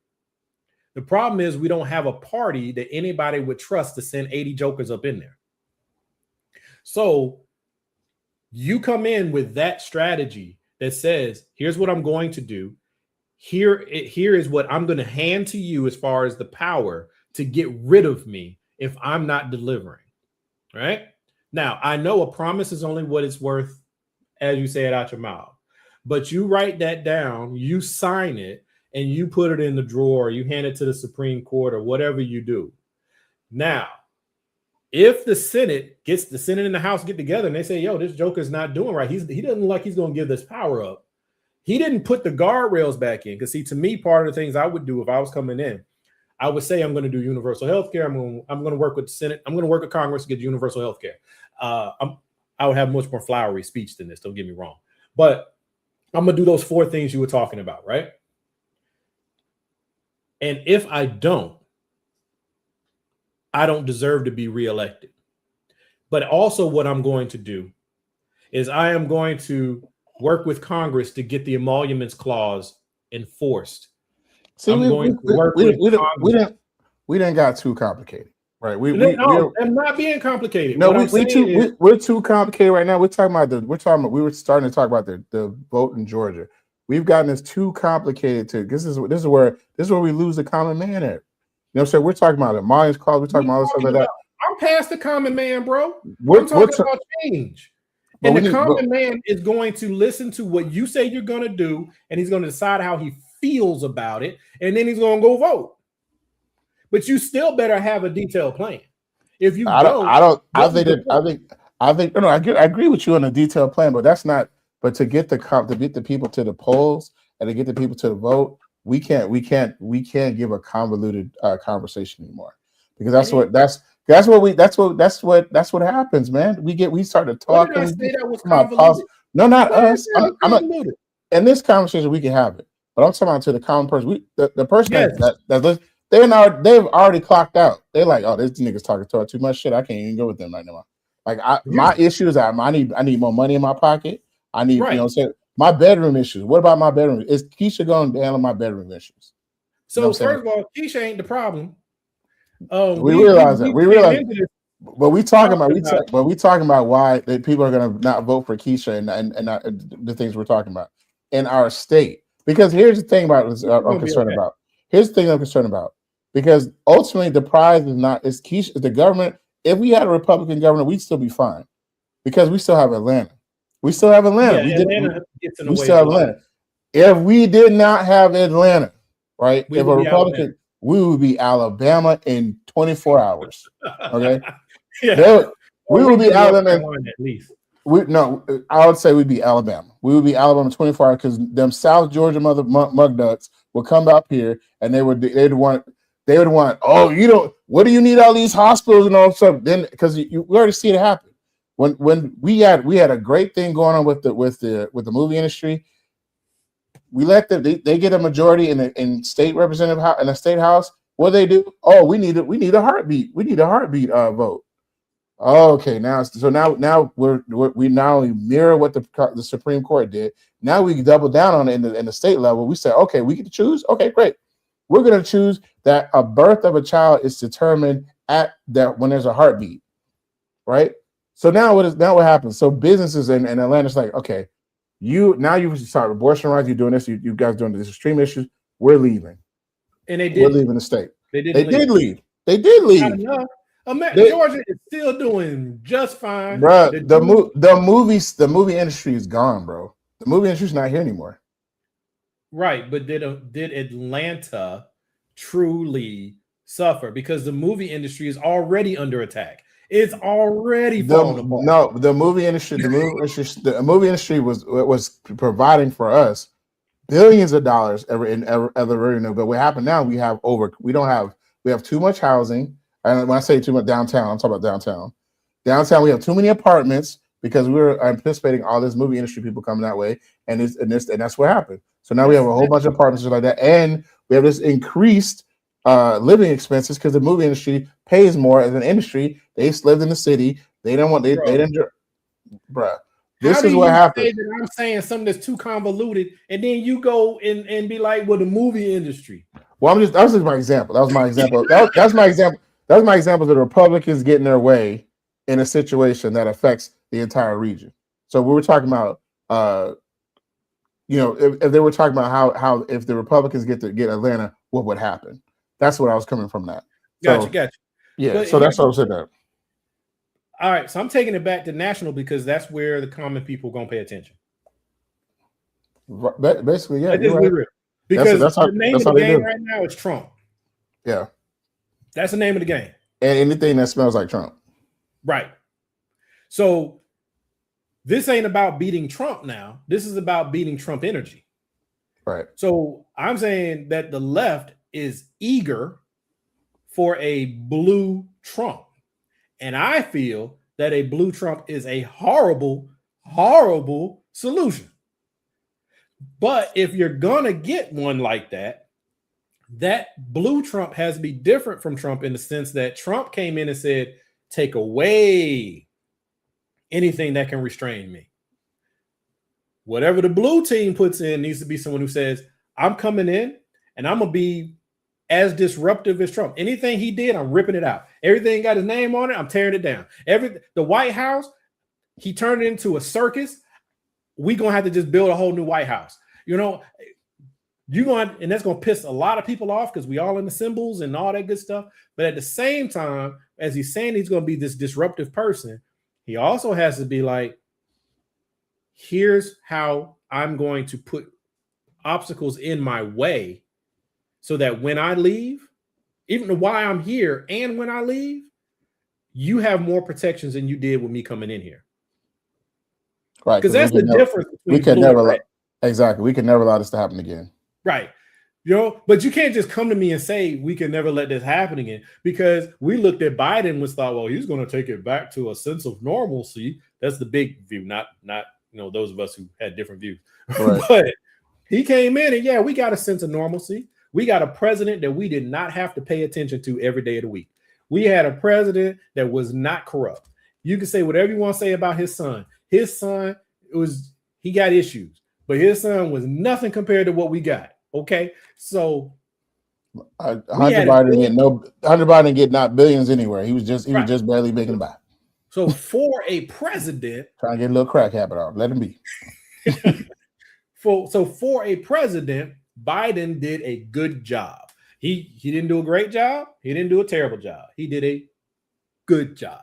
The problem is we don't have a party that anybody would trust to send 80 jokers up in there. So you come in with that strategy that says, here's what I'm going to do. Here is what I'm going to hand to you as far as the power to get rid of me if I'm not delivering. Right? Now, I know a promise is only what it's worth as you say it out your mouth. But you write that down, you sign it, and you put it in the drawer, you hand it to the Supreme Court or whatever you do. Now, if the Senate and the House get together and they say, yo, this joker's not doing right, he doesn't look like he's going to give this power up. He didn't put the guardrails back in. Because see, to me, part of the things I would do if I was coming in, I would say I'm going to do universal health care. I'm going to work with the Senate. I'm going to work with Congress to get universal health care. I would have a much more flowery speech than this, don't get me wrong. But I'm going to do those 4 things you were talking about, right? And if I don't deserve to be reelected. But also what I'm going to do is I am going to work with Congress to get the emoluments clause enforced. See, we didn't got too complicated, right? I'm not being complicated. No, we're too complicated right now. We were starting to talk about the vote in Georgia. We've gotten this too complicated. This is where we lose the common man at. You know what I'm saying? We're talking about the Malians clause. We're talking about all this stuff like that. I'm past the common man, bro. I'm talking about change. And the common man is going to listen to what you say you're going to do, and he's going to decide how he feels about it, and then he's going to go vote. But you still better have a detailed plan. If you I agree with you on a detailed plan, but that's not. But to get the people to the polls and to get the people to the vote, we can't give a convoluted conversation anymore, because that's what happens, man. We started talking. What did I say that was convoluted? No, not us. I'm not. In this conversation, we can have it, but I'm talking about to the common person. The person that they've already clocked out. They're like, oh, this nigga's talking too much shit. I can't even go with them right now. Like my issue is that I need more money in my pocket. I need, you know what I'm saying? My bedroom issues. What about my bedroom? Is Keisha going to handle my bedroom issues? So, first of all, Keisha ain't the problem. We realize that. We realize, but we talking about why people are going to not vote for Keisha and not the things we're talking about in our state. Because here's the thing about I'm concerned about. Here's the thing I'm concerned about. Because ultimately, the prize is Keisha, the government. If we had a Republican governor, we'd still be fine, because we still have Atlanta. We still have Atlanta. We still have Atlanta. If we did not have Atlanta, right? If a Republican, we would be Alabama in 24 hours. Okay. We would be Alabama at least. I would say we'd be Alabama. We would be Alabama 24 hours, because them South Georgia mug nuts would come up here and they'd want, what do you need all these hospitals and all stuff? Then because we already see it happen. When we had a great thing going on with the movie industry, we let them they get a majority in state representative in a state house. What they do? Oh, we need a heartbeat. We need a heartbeat vote. Okay, now we not only mirror what the Supreme Court did. Now we double down on it in the state level. We say, okay, we get to choose. Okay, great. We're going to choose that a birth of a child is determined at that when there's a heartbeat, right? So now what happens? So businesses in Atlanta's like, okay, you start abortion rights. You're doing this. You guys doing this extreme issues. We're leaving, and we're leaving the state. They did leave. Georgia is still doing just fine, bro. The movie industry is gone, bro. The movie industry's not here anymore. Right, but did Atlanta truly suffer? Because the movie industry is already under attack. It's already falling apart. No, the movie industry was providing for us billions of dollars every revenue. But what happened now? We have too much housing. And when I say too much downtown, I'm talking about downtown. Downtown, we have too many apartments because we were anticipating all this movie industry people coming that way, and that's what happened. So now we have a whole bunch of apartments like that, and we have this increased living expenses because the movie industry pays more as an industry. They lived in the city. They didn't. Bruh. This is what happened. I'm saying something that's too convoluted, and then you go and be like, "Well, the movie industry." Well, that was just my example. That was my example. That's my example. That was my example of the Republicans getting their way in a situation that affects the entire region. So we were talking about, if they were talking about how if the Republicans get Atlanta, what would happen? That's what I was coming from that. Gotcha. Yeah, but so that's what I said there. All right, so I'm taking it back to national because that's where the common people are going to pay attention. Basically, yeah. Right. Because the name of the game right now is Trump. Yeah. That's the name of the game. And anything that smells like Trump. Right. So this ain't about beating Trump now. This is about beating Trump energy. Right. So I'm saying that the left is eager for a blue Trump. And I feel that a blue Trump is a horrible, horrible solution. But if you're going to get one like that, that blue Trump has to be different from Trump in the sense that Trump came in and said, take away anything that can restrain me. Whatever the blue team puts in needs to be someone who says, I'm coming in and I'm going to be as disruptive as Trump. Anything he did, I'm ripping it out. Everything got his name on it, I'm tearing it down. The White House, he turned it into a circus. We're going to have to just build a whole new White House. You know, you're going, and that's going to piss a lot of people off because we all in the symbols and all that good stuff. But at the same time, as he's saying he's going to be this disruptive person, he also has to be like, here's how I'm going to put obstacles in my way so that when I leave, even while I'm here and when I leave, you have more protections than you did with me coming in here. Right. Because that's the difference between we could never exactly. We could never allow this to happen again. Right. You know, but you can't just come to me and say we can never let this happen again, because we looked at Biden and was thought, well, he's going to take it back to a sense of normalcy. That's the big view, not those of us who had different views. Right. But he came in and, yeah, we got a sense of normalcy. We got a president that we did not have to pay attention to every day of the week. We had a president that was not corrupt. You can say whatever you want to say about his son. His son, he got issues, but his son was nothing compared to what we got. Okay, so Hunter Biden didn't get not billions anywhere. He was just barely making it by. So for a president, trying to get a little crack habit off, let him be. For a president, Biden did a good job. He didn't do a great job. He didn't do a terrible job. He did a good job,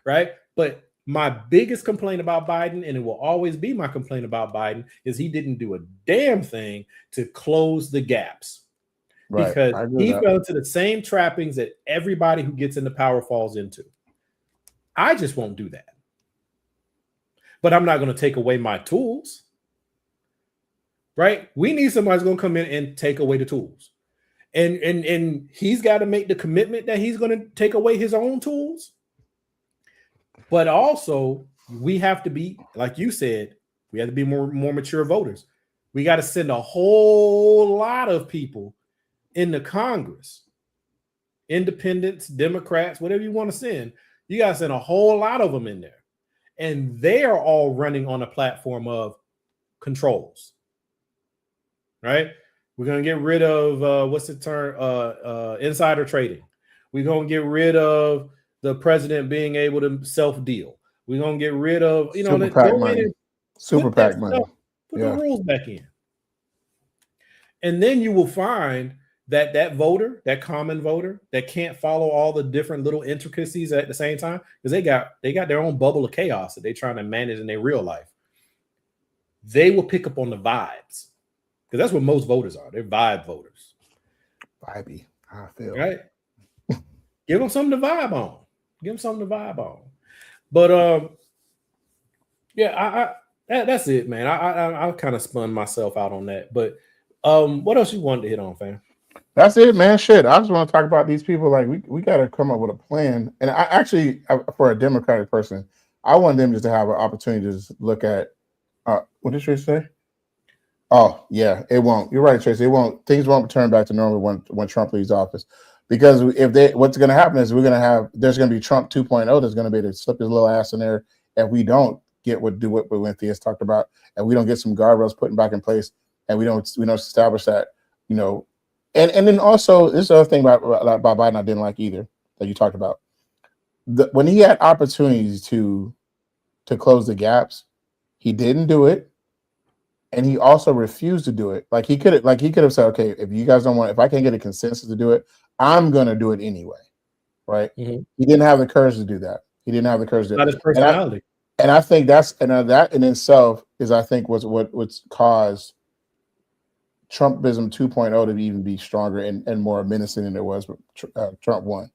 right? But my biggest complaint about Biden, and it will always be my complaint about Biden, is he didn't do a damn thing to close the gaps. Right. Because he fell into the same trappings that everybody who gets into power falls into. I just won't do that. But I'm not going to take away my tools. Right? We need somebody who's going to come in and take away the tools. And he's got to make the commitment that he's going to take away his own tools. But also, we have to be, like you said, we have to be more mature voters. We got to send a whole lot of people into Congress, independents, Democrats, whatever you want to send. You got to send a whole lot of them in there. And they are all running on a platform of controls, right? We're going to get rid of, what's the term? Insider trading. We're going to get rid of the president being able to self-deal. We're going to get rid of, Super PAC money. Super PAC money. Put the rules back in. And then you will find that voter, that common voter that can't follow all the different little intricacies at the same time, because they got their own bubble of chaos that they're trying to manage in their real life. They will pick up on the vibes, because that's what most voters are. They're vibe voters. Vibey, I feel. Right? Give them something to vibe on. But yeah, that's it, man. I kind of spun myself out on that. But what else you wanted to hit on, fam? That's it, man. Shit, I just want to talk about these people. Like, we got to come up with a plan. And I actually, for a Democratic person, I want them just to have an opportunity to just look at. What did Tracy say? Oh yeah, it won't. You're right, Tracy. It won't. Things won't return back to normal when Trump leaves office. Because what's going to happen is there's going to be Trump 2.0 that's going to be able to slip his little ass in there if we don't do what Winthia talked about, and we don't get some guardrails put back in place, and we don't establish that, and then also this other thing about Biden I didn't like either that you talked about. When he had opportunities to close the gaps, he didn't do it, and he also refused to do it. Like he could have said, okay, if you guys don't want, if I can't get a consensus to do it, I'm going to do it anyway, right? Mm-hmm. He didn't have the courage to do that. He didn't have the courage to do it. Not his personality. And I think that in itself is, I think, what's caused Trumpism 2.0 to even be stronger and more menacing than it was with Trump 1.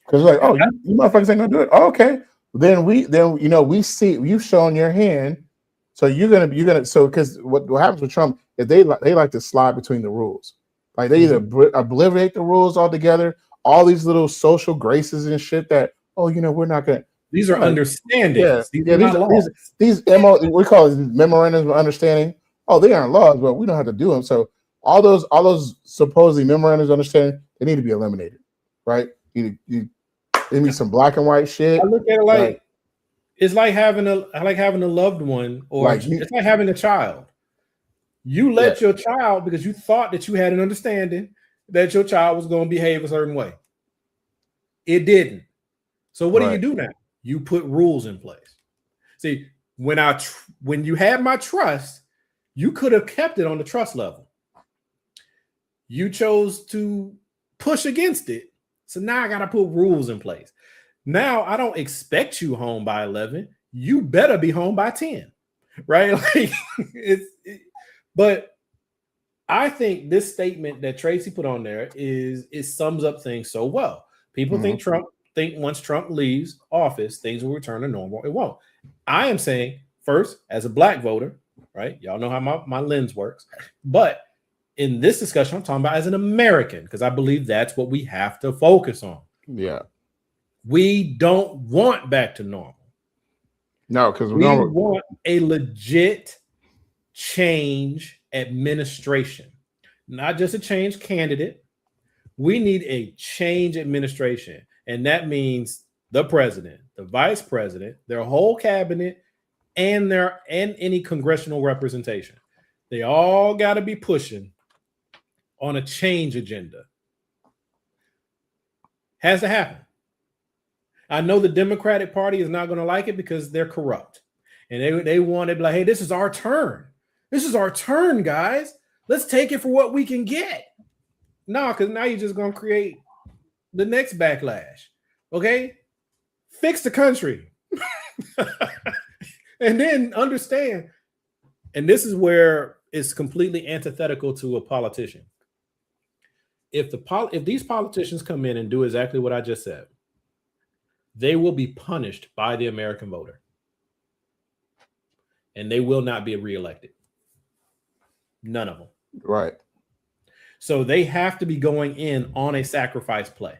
Because like, oh, you motherfuckers ain't gonna do it. Oh, okay, then we see you've shown your hand, so you're gonna so because what happens with Trump is they like to slide between the rules. Like they either obliterate the rules altogether, all these little social graces and shit that, we're not gonna. These are understandings. Yeah, these we call it memorandums of understanding. Oh, they aren't laws, but we don't have to do them. So all those supposedly memorandums of understanding, they need to be eliminated, right? You need some black and white shit. I look at it like it's like having a loved one, or it's like having a child. You let your child, because you thought that you had an understanding that your child was going to behave a certain way. It didn't. So what do you do now? You put rules in place. See, when you had my trust, You could have kept it on the trust level. You chose to push against it. So now I got to put rules in place. Now I don't expect you home by 11. You better be home by 10, right? Like but I think this statement that Tracy put on there it sums up things so well. People think once Trump leaves office, things will return to normal. It won't. I am saying first, as a black voter, right? Y'all know how my lens works. But in this discussion, I'm talking about as an American, because I believe that's what we have to focus on. Yeah. We don't want back to normal. No, because we want a legit change administration, not just a change candidate. We need a change administration. And that means the president, the vice president, their whole cabinet, and any congressional representation. They all got to be pushing on a change agenda. Has to happen. I know the Democratic Party is not going to like it because they're corrupt. And they want to be like, hey, this is our turn. This is our turn, guys. Let's take it for what we can get. No, because now you're just going to create the next backlash. Okay? Fix the country. And then understand. And this is where it's completely antithetical to a politician. If these politicians come in and do exactly what I just said, they will be punished by the American voter. And they will not be reelected. None of them. Right. So they have to be going in on a sacrifice play.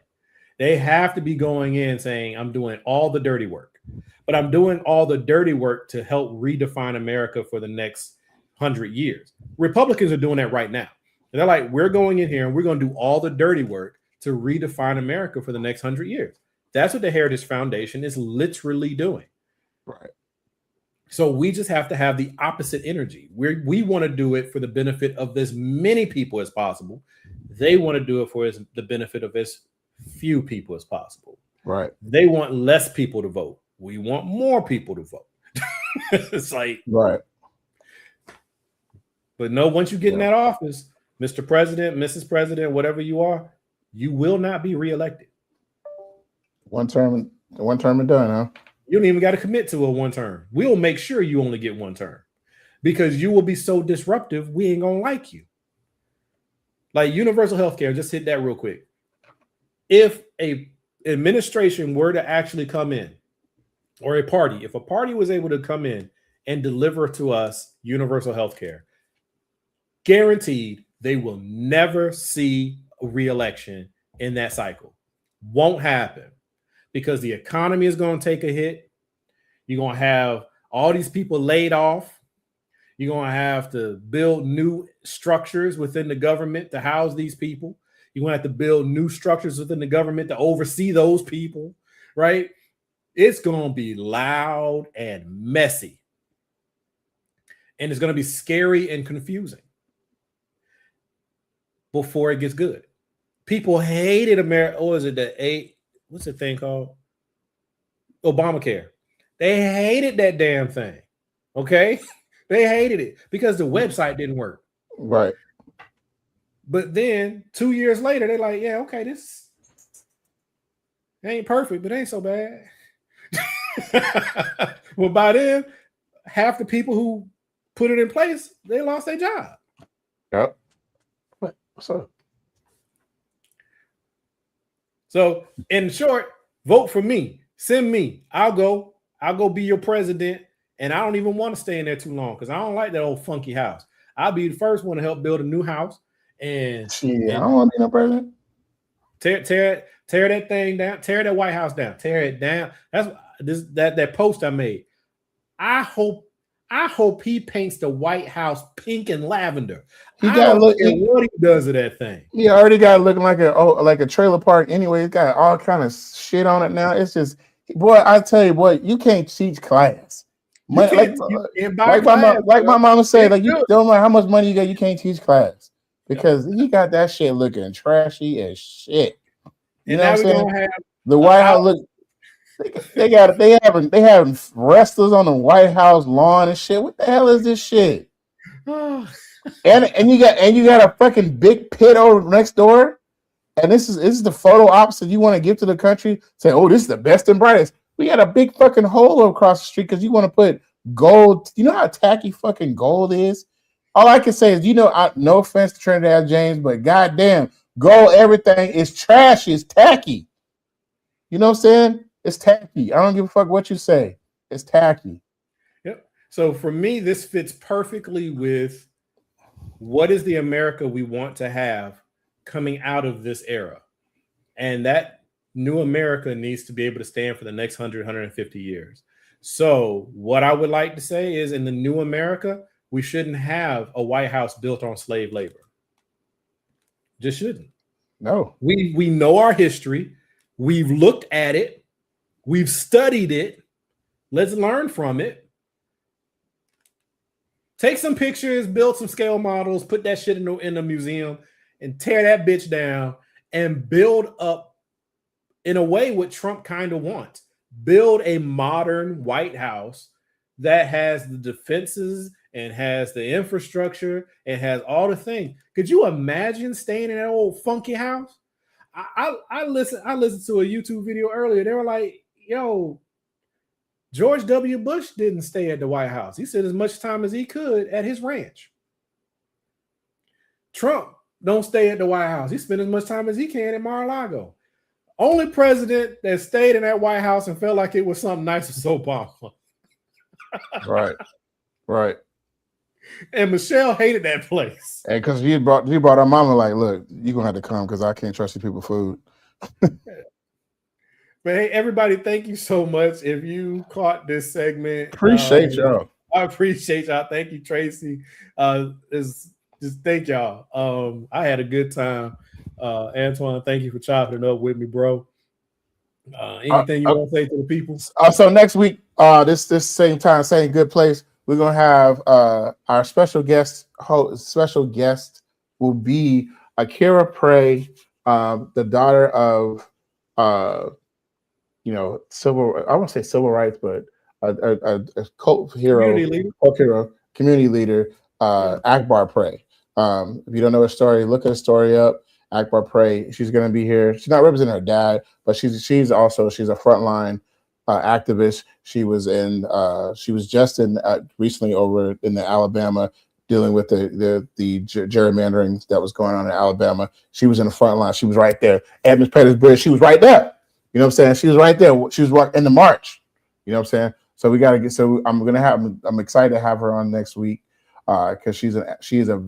They have to be going in saying, I'm doing all the dirty work, but I'm doing all the dirty work to help redefine America for the next 100 years. Republicans are doing that right now. And they're like, we're going in here and we're going to do all the dirty work to redefine America for the next 100 years. That's what the Heritage Foundation is literally doing. Right. So we just have to have the opposite energy. We want to do it for the benefit of as many people as possible. They want to do it for the benefit of as few people as possible. Right. They want less people to vote. We want more people to vote. It's like, right. But no, once you get in that office, Mr. President, Mrs. President, whatever you are, you will not be reelected. One term and done, huh? You don't even got to commit to a one term. We'll make sure you only get one term because you will be so disruptive. We ain't going to like you. Like universal health care, just hit that real quick. If a administration were to actually come in, or if a party was able to come in and deliver to us universal health care, guaranteed they will never see a re-election in that cycle. Won't happen. Because the economy is going to take a hit. You're going to have all these people laid off. You're going to have to build new structures within the government to house these people. You're going to have to build new structures within the government to oversee those people, right? It's going to be loud and messy. And it's going to be scary and confusing before it gets good. People hated America. Or is it what's the thing called? Obamacare. They hated that damn thing. Okay? They hated it because the website didn't work. Right. But then 2 years later, they're like, yeah, okay, this ain't perfect, but it ain't so bad. Well, by then, half the people who put it in place, they lost their job. Yep. What's up? So, in short, vote for me. Send me. I'll go be your president. And I don't even want to stay in there too long because I don't like that old funky house. I'll be the first one to help build a new house. And I don't want to be no president. Tear that thing down. Tear that White House down. Tear it down. That's that post I made. I hope he paints the White House pink and lavender. He got look what he does of that thing. He already got looking like a trailer park anyway. It's got all kind of shit on it now. It's just, boy, I tell you what, you can't teach class. Like my mama said, like you don't know how much money you got, you can't teach class because he got that shit looking trashy as shit. You know what I'm saying? The White House look. They having wrestlers on the White House lawn and shit. What the hell is this shit? and you got a fucking big pit over next door. And this is the photo ops that you want to give to the country. Say, oh, this is the best and brightest. We got a big fucking hole across the street because you want to put gold. You know how tacky fucking gold is? All I can say is, no offense to Trinidad James, but goddamn, gold everything is trash. It's tacky. You know what I'm saying? It's tacky. I don't give a fuck what you say. It's tacky. Yep. So for me, this fits perfectly with what is the America we want to have coming out of this era. And that new America needs to be able to stand for the next 100, 150 years. So what I would like to say is, in the new America, we shouldn't have a White House built on slave labor. Just shouldn't. No. We know our history. We've looked at it. We've studied it. Let's learn from it. Take some pictures, build some scale models, put that shit in a museum, and tear that bitch down and build up, in a way, what Trump kind of wants. Build a modern White House that has the defenses and has the infrastructure and has all the things. Could you imagine staying in that old funky house? I listened to a YouTube video earlier. They were like, yo, George W. Bush didn't stay at the White House. He spent as much time as he could at his ranch. Trump don't stay at the White House. He spent as much time as he can at Mar-a-Lago. Only president that stayed in that White House and felt like it was something nice was Obama. Right. And Michelle hated that place. And because you brought our mama, like, look, you're gonna have to come because I can't trust you people food. But hey, everybody, thank you so much. If you caught this segment, Appreciate y'all. I appreciate y'all. Thank you, Tracy. Just thank y'all. I had a good time. Antoine, thank you for chopping it up with me, bro. Anything you want to say to the people? So next week, this same time, same good place, we're gonna have our special guest. Special guest will be Akira Prey, the daughter of civil. I won't say civil rights, but a cult hero, community leader, Akbar Prey. If you don't know his story, look at his story up. Akbar Prey. She's going to be here. She's not representing her dad, but she's a frontline activist. She was just recently over in the Alabama dealing with the gerrymandering that was going on in Alabama. She was in the front line. She was right there. Edmonds Pettis Bridge. She was right there. You know what I'm saying? She was right there. She was in the march. You know what I'm saying? So we got to get. So I'm excited to have her on next week because she's a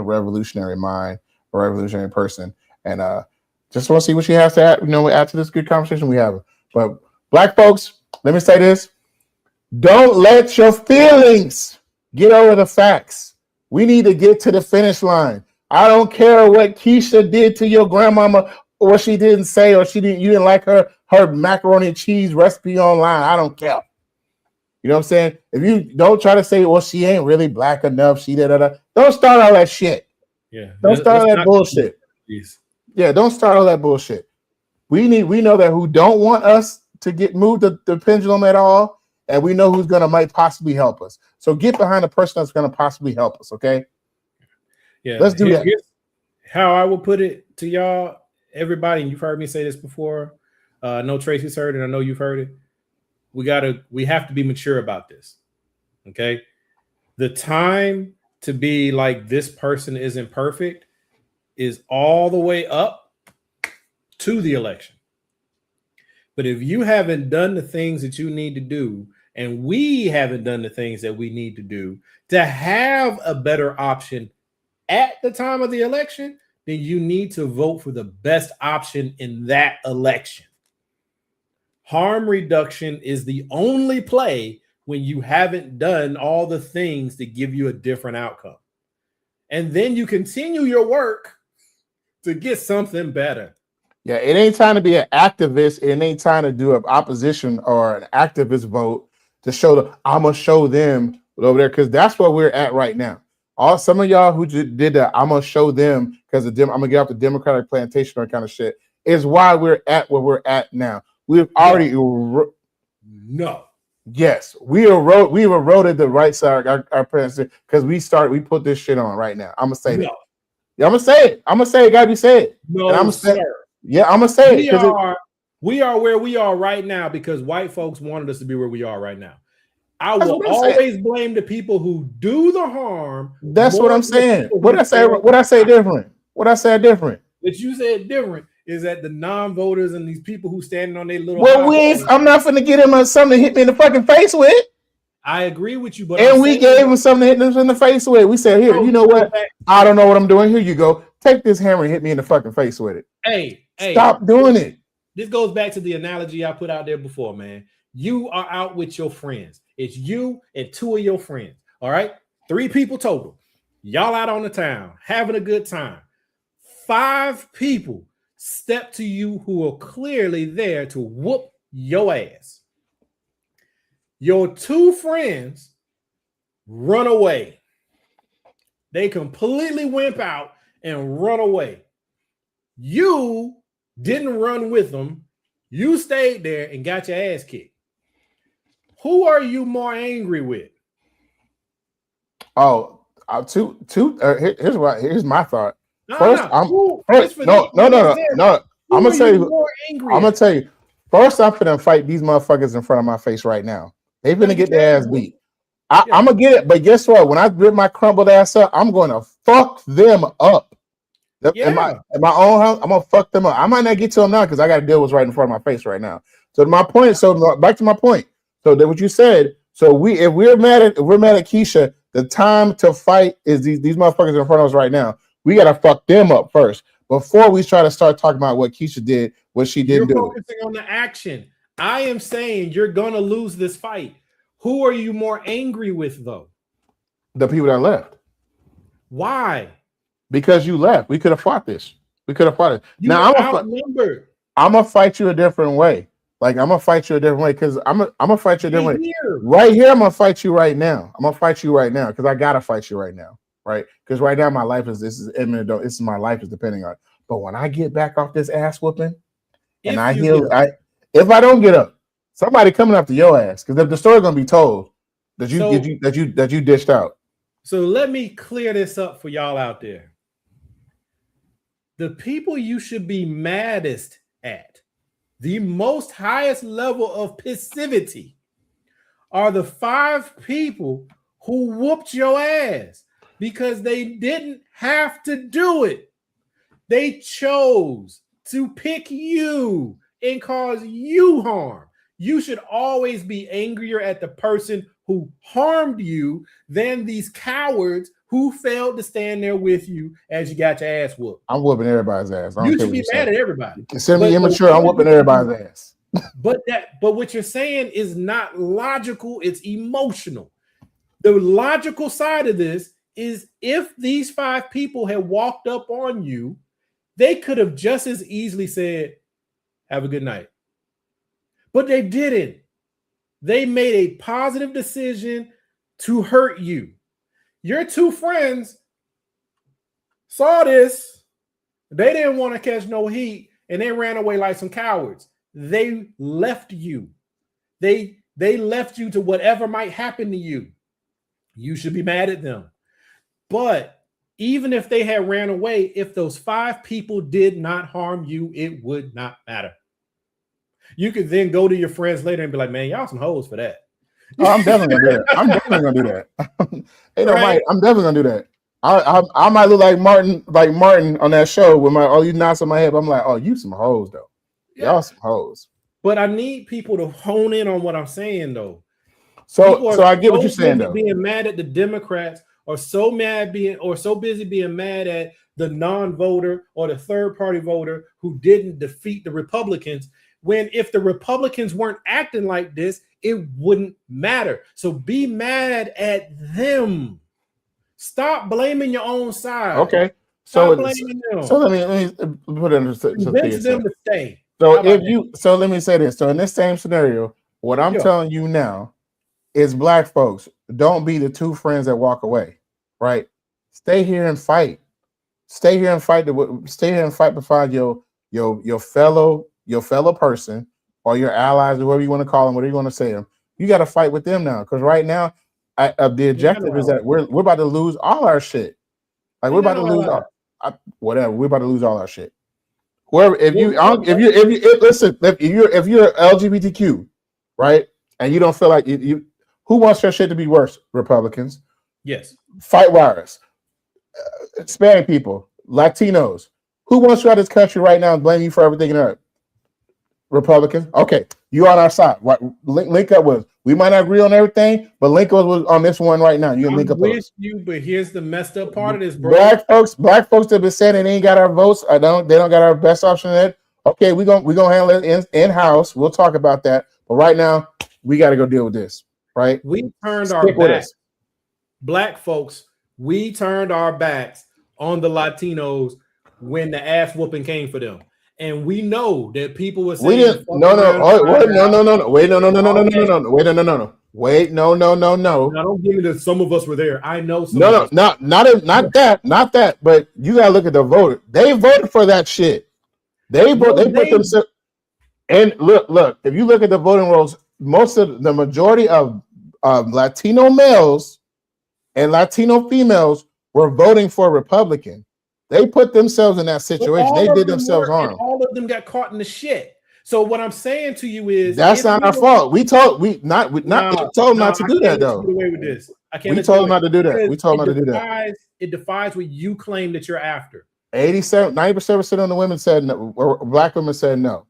revolutionary mind. A revolutionary person, and just want to see what she has to add, after this good conversation we have. But Black folks, let me say this: don't let your feelings get over the facts. We need to get to the finish line. I don't care what Keisha did to your grandmama, or what she didn't say, or you didn't like her macaroni and cheese recipe online. I don't care. You know what I'm saying? If you don't try to say, well, she ain't really black enough, don't start all that shit. Yeah, don't start all that bullshit. Yeah, don't start all that bullshit. We know that who don't want us to get moved the pendulum at all, and we know who's might possibly help us. So get behind the person that's gonna possibly help us. Okay. Yeah, let's do that. Here's how I will put it to y'all, everybody. And you've heard me say this before. I know Tracy's heard it. I know you've heard it. We have to be mature about this. Okay, the time to be like, this person isn't perfect, is all the way up to the election. But if you haven't done the things that you need to do, and we haven't done the things that we need to do to have a better option at the time of the election, then you need to vote for the best option in that election. Harm reduction is the only play when you haven't done all the things that give you a different outcome. And then you continue your work to get something better. Yeah, it ain't time to be an activist. It ain't time to do an opposition or an activist vote to I'm going to show them over there, because that's where we're at right now. Some of y'all who did that, I'm going to show them because I'm going to get off the Democratic plantation or kind of shit, is why we're at where we're at now. We've already... No. Yes, we eroded the right side. Our parents because we put this shit on right now. I'm gonna say that. No, Yeah, I'm gonna say it. I'm gonna say it. Gotta be said. And I'm no, gonna say, sir. yeah, I'm gonna say it We because are where we are right now because white folks wanted us to be where we are right now. I that's will what I'm saying. always blame the people who do the harm. That's what More I'm than the saying. people What who I say? care. What I say different? What I said different? What you said different is that the non-voters and these people who standing on their little Well, high horse. I'm not finna get him something to hit me in the fucking face with. I agree with you, but And we gave him something to hit him in the face with. We said, here, you know what? I don't know what I'm doing. Here you go. Take this hammer and hit me in the fucking face with it. Hey, stop doing it. This goes back to the analogy I put out there before, man. You are out with your friends. It's you and two of your friends. All right. 3 people total. Y'all out on the town having a good time. 5 people step to you who are clearly there to whoop your ass. Your 2 friends run away. They completely wimp out and run away. You didn't run with them. You stayed there and got your ass kicked. Who are you more angry with? Oh, here's my thought. No. I'm gonna tell you. First, I'm gonna fight these motherfuckers in front of my face right now. They gonna get their ass beat. I'm gonna get it, but guess what? When I rip my crumbled ass up, I'm gonna fuck them up. In my own house, I'm gonna fuck them up. I might not get to them now because I got to deal with what's right in front of my face right now. So my point. So back to my point. So that what you said. So if we're mad at Keisha, the time to fight is these motherfuckers in front of us right now. We gotta fuck them up first before we try to start talking about what Keisha did, what she didn't do. You're focusing on the action. I am saying you're gonna lose this fight. Who are you more angry with, though? The people that left. Why? Because you left. We could have fought this. Now I'm gonna fight you a different way. Like I'm gonna fight you a different way because I'm gonna fight you a different way. Right here, I'm gonna fight you right now. I'm gonna fight you right now because I gotta fight you right now, right? Because right now my life is imminent. This is my life is depending on it. But when I get back off this ass whooping, and if I don't get up, somebody coming after your ass because the story's gonna be told that you dished out. So let me clear this up for y'all out there. The people you should be maddest at, the most highest level of passivity, are the 5 people who whooped your ass because they didn't have to do it. They chose to pick you and cause you harm. You should always be angrier at the person who harmed you than these cowards who failed to stand there with you as you got your ass whooped. I'm whooping everybody's ass. You should be mad at everybody. Consider me immature. I'm whooping everybody's ass. But what you're saying is not logical. It's emotional. The logical side of this is if these 5 people had walked up on you, they could have just as easily said, "Have a good night." But they didn't. They made a positive decision to hurt you. Your 2 friends saw this. They didn't want to catch no heat, and they ran away like some cowards. They left you. They left you to whatever might happen to you. You should be mad at them. But even if they had ran away, if those 5 people did not harm you, it would not matter. You could then go to your friends later and be like, "Man, y'all some hoes for that." Oh, I'm definitely gonna do that. I'm definitely gonna do that. I'm definitely gonna do that. I might look like Martin on that show with my you knots on my head. But I'm like, oh, you some hoes though. Yeah. Y'all some hoes. But I need people to hone in on what I'm saying though. So I get what you're saying though. Being mad at the Democrats or so busy being mad at the non-voter or the third-party voter who didn't defeat the Republicans. When if the Republicans weren't acting like this, it wouldn't matter. So be mad at them. Stop blaming your own side. Okay. So let me put it into convince them to stay. So let me say this. So in this same scenario, what I'm telling you now is black folks, don't be the 2 friends that walk away. Right? Stay here and fight. Stay here and fight beside your fellow person or your allies, or whatever you want to call them, whatever you want to say them. You got to fight with them now, because right now, the objective is that we're about to lose all our shit. Like we're about to lose whatever. We're about to lose all our shit. Whoever, if you're LGBTQ, right, and you don't feel like you who wants your shit to be worse? Republicans. Yes. Fight virus. Hispanic people, Latinos. Who wants you out of this country right now and blame you for everything in Earth? Republicans. Okay, you on our side. Link up with us. We might not agree on everything, but link up with on this one right now. You can link up with you, but here's the messed up part of this, bro. Black folks that been saying they ain't got our votes. They don't got our best option in it. Okay, we gonna handle it in house. We'll talk about that. But right now, we got to go deal with this. Right? We turned our backs. Black folks, we turned our backs on the Latinos when the ass whooping came for them. And we know that people were saying, Wait, no. Now, don't give me that some of us were there. I know some not that. But you gotta look at the voter. They voted for that shit. They put themselves. And look. If you look at the voting rolls, the majority of Latino males and Latino females were voting for Republican. They put themselves in that situation. They did themselves harm. All of them got caught in the shit. So what I'm saying to you is that's not our fault. We told them not to do that though. Away with this. We told them not to do that. We told them not to do that. It defies what you claim that you're after. 90% of the women said no, or black women said no.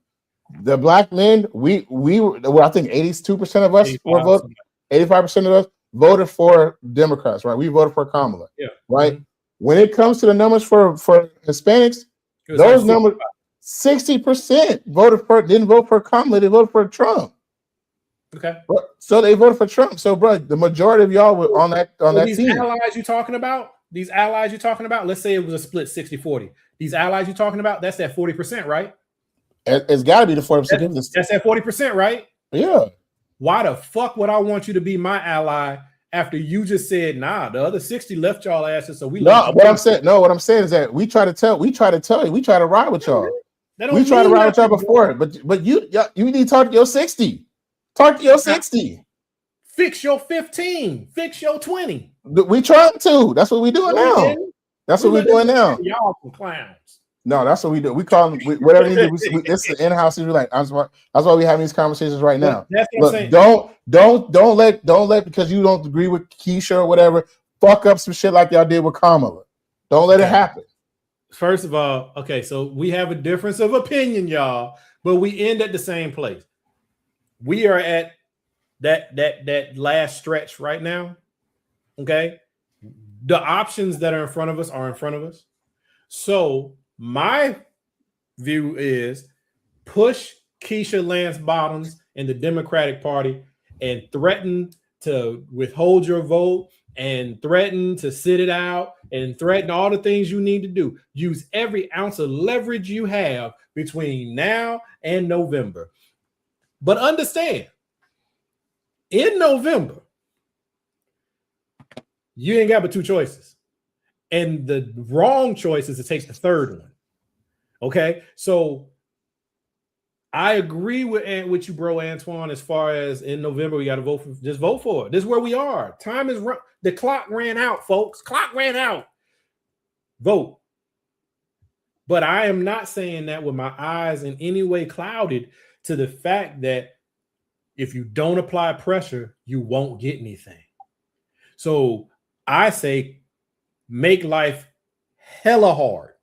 The black men, I think 82% of us were voting. 85% of us voted for Democrats, right? We voted for Kamala. Yeah. Right. Mm-hmm. When it comes to the numbers for Hispanics, those numbers, 60% didn't vote for Kamala, they voted for Trump. Okay. So they voted for Trump. So, bro, the majority of y'all were on that team. These allies you're talking about, let's say it was a split 60-40. These allies you're talking about, that's that 40%, right? It's got to be the 40%. That's that 40%, right? Yeah. Why the fuck would I want you to be my ally after you just said, nah, the other 60 left y'all asses, so we what I'm saying is that we try to tell you, we try to ride with y'all. We try to ride with y'all before, but you need to talk to your 60. Talk to your 60. Fix your 15. Fix your 20. We trying to. That's what we doing now. That's what we're doing now. Y'all some clowns. No, that's what we do. We call them whatever they do. This is in-house. That's why we having these conversations right now. That's what I'm saying. Don't let because you don't agree with Keisha or whatever, fuck up some shit like y'all did with Kamala. Don't let it happen. First of all, okay, so we have a difference of opinion, y'all, but we end at the same place. We are at that last stretch right now. Okay. The options that are in front of us are in front of us. So my view is push Keisha Lance Bottoms in the Democratic Party and threaten to withhold your vote and threaten to sit it out and threaten all the things you need to do. Use every ounce of leverage you have between now and November. But understand, in November, you ain't got but two choices. And the wrong choice is to take the third one. Okay? So I agree with you, bro, Antoine, as far as in November, we got to vote for, just vote for it. This is where we are. Time is run. The clock ran out, folks. Clock ran out. Vote. But I am not saying that with my eyes in any way clouded to the fact that if you don't apply pressure, you won't get anything. So I say make life hella hard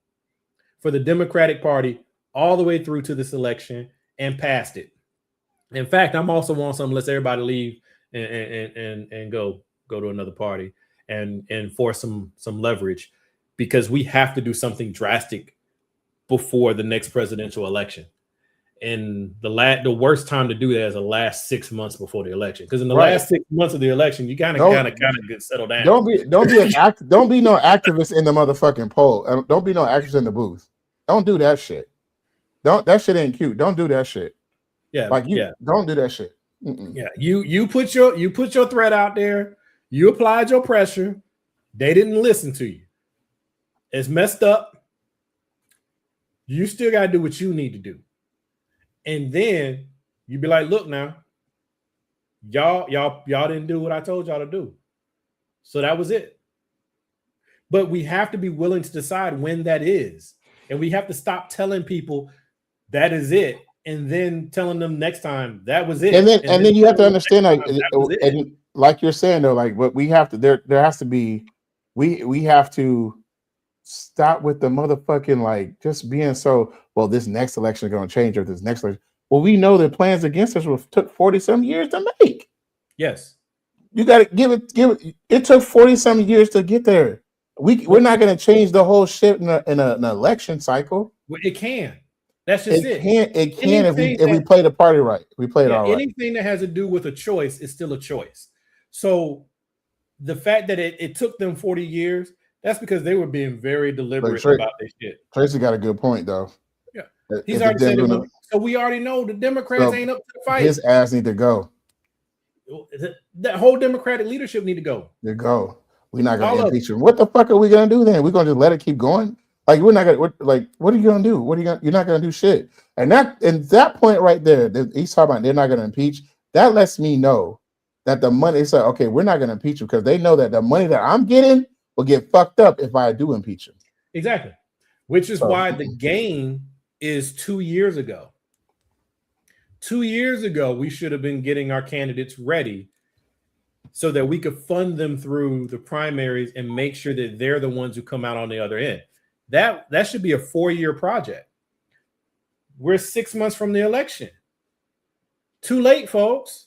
for the Democratic Party all the way through to this election and past it. In fact, I'm also on something, let's everybody leave and go to another party and force some leverage, because we have to do something drastic before the next presidential election. And the worst time to do that is the last 6 months before the election, because in the last 6 months of the election, you kind of get settled down. Don't be no activist in the motherfucking poll. Don't be no activist in the booth. Don't do that shit. That shit ain't cute. Don't do that shit. Yeah, don't do that shit. Mm-mm. Yeah, you put your threat out there. You applied your pressure. They didn't listen to you. It's messed up. You still got to do what you need to do. And then you be like, look now, Y'all didn't do what I told y'all to do. So that was it. But we have to be willing to decide when that is. And we have to stop telling people that is it, and then telling them next time that was it. And then you have to understand, like, that was it. and like you're saying though, like, what we have to, there has to be, we have to stop with the motherfucking, like, just being so, well, this next election is going to change, or this next election. Well, we know the plans against us took 40 some years to make. Yes. You got to give it. It took 40 some years to get there. We're not going to change the whole shit in an election cycle. It can. That's just it. It can if we play the party right. We play it all right. Anything that has to do with a choice is still a choice. So the fact that it took them 40 years, that's because they were being very deliberate about their shit. Tracy got a good point, though. Yeah. He's already said it. So we already know the Democrats ain't up to the fight. His ass need to go. That whole Democratic leadership need to go. They go. We're not going to impeach him. What the fuck are we going to do then? We're going to just let it keep going? Like, we're not going to, like, what are you going to do? You're not going to do shit. And that point right there, he's talking about they're not going to impeach. That lets me know that the money, it's like, okay, we're not going to impeach him because they know that the money that I'm getting will get fucked up if I do impeach him. Exactly. Which is why the game is 2 years ago. 2 years ago, we should have been getting our candidates ready so that we could fund them through the primaries and make sure that they're the ones who come out on the other end. That should be a 4-year project. We're 6 months from the election. Too late, folks.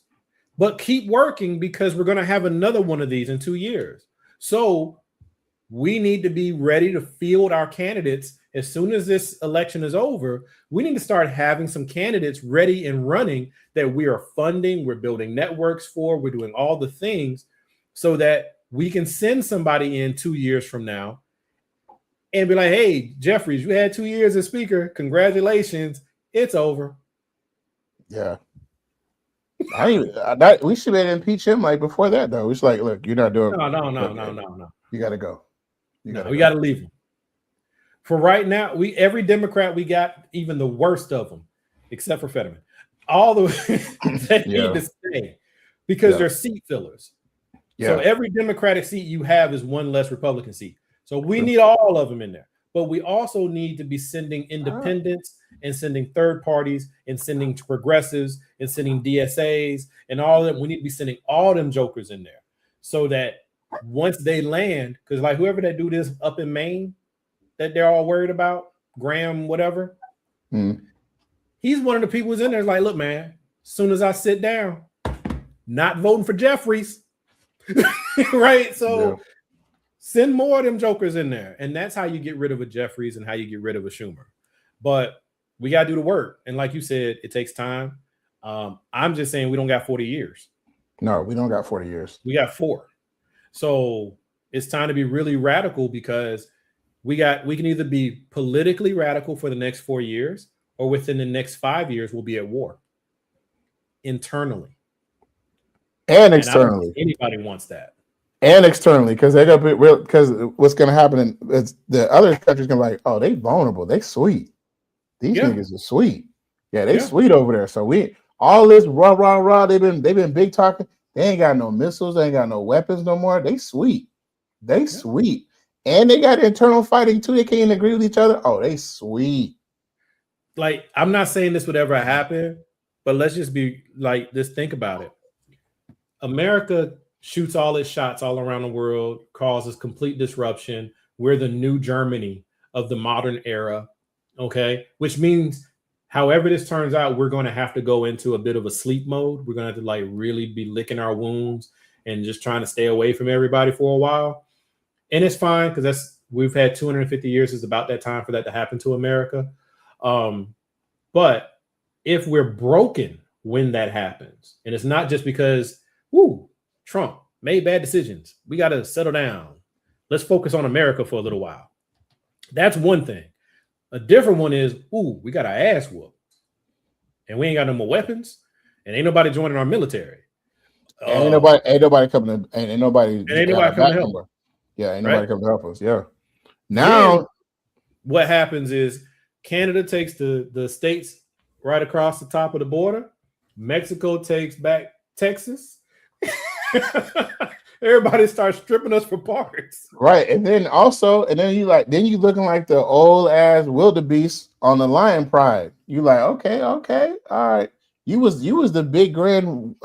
But keep working because we're going to have another one of these in 2 years. So we need to be ready to field our candidates as soon as this election is over. We need to start having some candidates ready and running that we are funding, we're building networks for, we're doing all the things so that we can send somebody in 2 years from now and be like, hey, Jeffries, you had 2 years as speaker. Congratulations. It's over. Yeah. We should have impeached him like before that, though. It's like, look, you're not doing. No. You got to go. We got to leave him. For right now, every Democrat we got, even the worst of them, except for Fetterman, all the that need to stay because they're seat fillers. Yeah. So every Democratic seat you have is one less Republican seat. So we need all of them in there. But we also need to be sending independents and sending third parties and sending progressives and sending DSAs and all of them. We need to be sending all them jokers in there so that once they land, because like whoever that do this up in Maine that they're all worried about, Graham, whatever, he's one of the people who's in there. Like, look, man, as soon as I sit down, not voting for Jeffries, right? So send more of them jokers in there. And that's how you get rid of a Jeffries and how you get rid of a Schumer. But we got to do the work. And like you said, it takes time. I'm just saying we don't got 40 years. No, we don't got 40 years. We got 4. So it's time to be really radical because we can either be politically radical for the next 4 years or within the next 5 years, we'll be at war internally. And externally. Anybody wants that. And externally, because they're gonna be real. Because what's gonna happen is the other countries gonna be like, oh, they vulnerable, they sweet. These niggas are sweet. Yeah, they sweet over there. So all this rah. They've been big talking. They ain't got no missiles. They ain't got no weapons no more. They sweet. They sweet. And they got internal fighting too. They can't agree with each other. Oh, they sweet. Like, I'm not saying this would ever happen, but let's just be like, just think about it. America shoots all its shots all around the world, causes complete disruption. We're the new Germany of the modern era, okay? Which means, however this turns out, we're going to have to go into a bit of a sleep mode. We're going to have to like really be licking our wounds and just trying to stay away from everybody for a while. And it's fine because we've had 250 years is about that time for that to happen to America. But if we're broken when that happens, and it's not just because, Trump made bad decisions. We got to settle down. Let's focus on America for a little while. That's one thing. A different one is, we got our ass whooped. And we ain't got no more weapons. And ain't nobody joining our military. Ain't nobody coming to, ain't nobody coming to help us. Yeah, ain't nobody coming to help us. Yeah. Now, then what happens is Canada takes the states right across the top of the border. Mexico takes back Texas. Everybody starts stripping us for parts. Right. And then you looking like the old ass wildebeest on the Lion Pride. You like, okay, all right. You was the big grand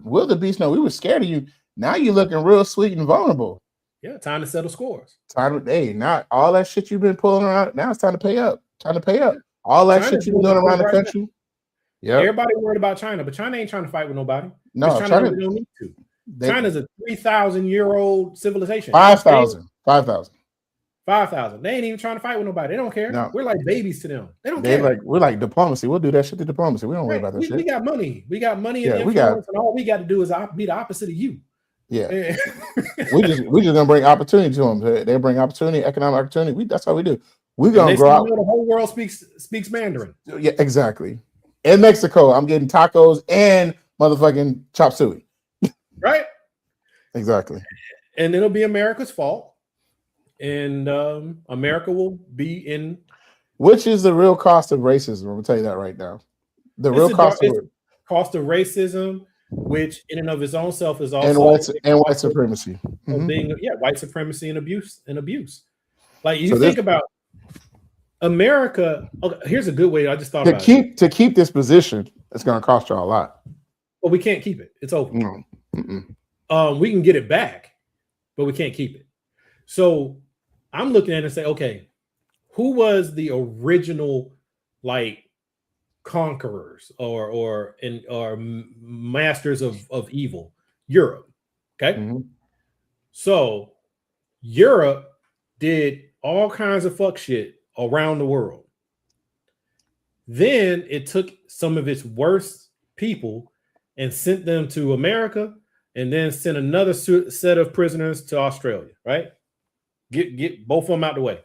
wildebeest. No, we were scared of you. Now you looking real sweet and vulnerable. Yeah, time to settle scores. Not all that shit you've been pulling around. Now it's time to pay up. All that China's shit you've been doing around the right country. Yeah. Everybody worried about China, but China ain't trying to fight with nobody. No, China really don't need to. China's a 3,000-year-old civilization. 5,000. 5,000. They ain't even trying to fight with nobody. They don't care. No. We're like babies to them. They don't care. We're like diplomacy. We'll do that shit to diplomacy. We don't worry about that shit. We got money. We got money and influence, and all we got to do is be the opposite of you. Yeah. we just gonna bring opportunity to them. They bring opportunity, economic opportunity. That's how we do. We're gonna grow out. The whole world speaks Mandarin. Yeah, exactly. In Mexico, I'm getting tacos and motherfucking chop suey. Right. Exactly. And it'll be America's fault. And America will be in. Which is the real cost of racism? I'm gonna tell you that right now. The real cost of racism, which in and of its own self is also and white supremacy. Being white supremacy and abuse. Like you think about America. Okay, here's a good way. I just thought about to keep this position. It's gonna cost y'all a lot. But we can't keep it. It's over. No. We can get it back, but we can't keep it. So I'm looking at it and say, okay, who was the original like conquerors or masters of evil? Europe. Okay. Mm-hmm. So Europe did all kinds of fuck shit around the world. Then it took some of its worst people and sent them to America, and then sent another set of prisoners to Australia, right? Get both of them out the way.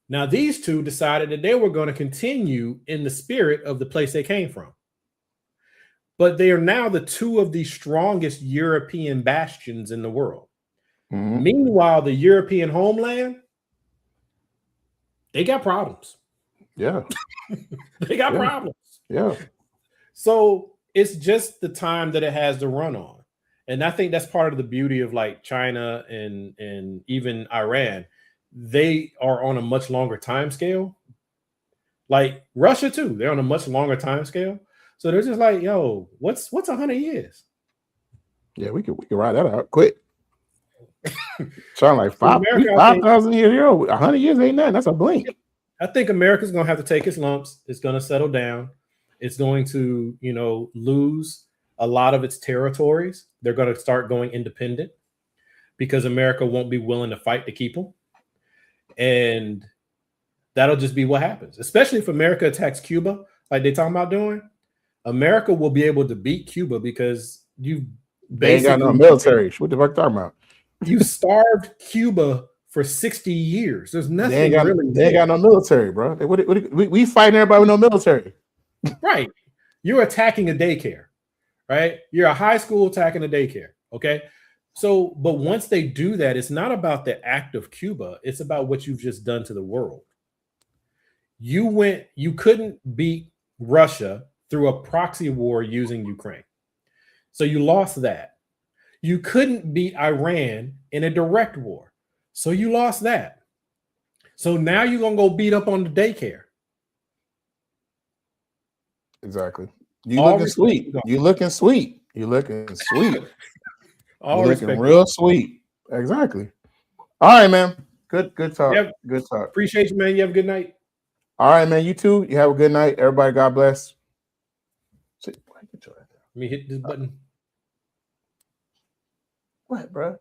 Now, these two decided that they were going to continue in the spirit of the place they came from. But they are now the two of the strongest European bastions in the world. Mm-hmm. Meanwhile, the European homeland, they got problems. Yeah. They got problems. Yeah. So it's just the time that it has to run on. And I think that's part of the beauty of like China and even Iran. They are on a much longer time scale. Like Russia too, they're on a much longer time scale. So they're just like, yo, what's 100 years? Yeah, we can ride that out quick. Sound like 5,000 years old. 100 years ain't nothing. That's a blink. I think America's gonna have to take its lumps. It's gonna settle down. It's going to, lose a lot of its territories. They're going to start going independent because America won't be willing to fight to keep them. And that'll just be what happens, especially if America attacks Cuba, like they're talking about doing. America will be able to beat Cuba because they ain't got no military. What the fuck talking about? You starved Cuba for 60 years. There's nothing they ain't got no military, bro. We fighting everybody with no military. Right. You're attacking a daycare, right? You're a high school attacking a daycare. Okay. So, but once they do that, it's not about the act of Cuba. It's about what you've just done to the world. You couldn't beat Russia through a proxy war using Ukraine. So you lost that. You couldn't beat Iran in a direct war. So you lost that. So now you're going to go beat up on the daycare. Exactly. You looking sweet. You looking sweet. You looking sweet. All looking real sweet. Exactly. All right, man. Good talk. Yep. Good talk. Appreciate you, man. You have a good night. All right, man. You too. You have a good night. Everybody, God bless. Let me hit this button. What, bro?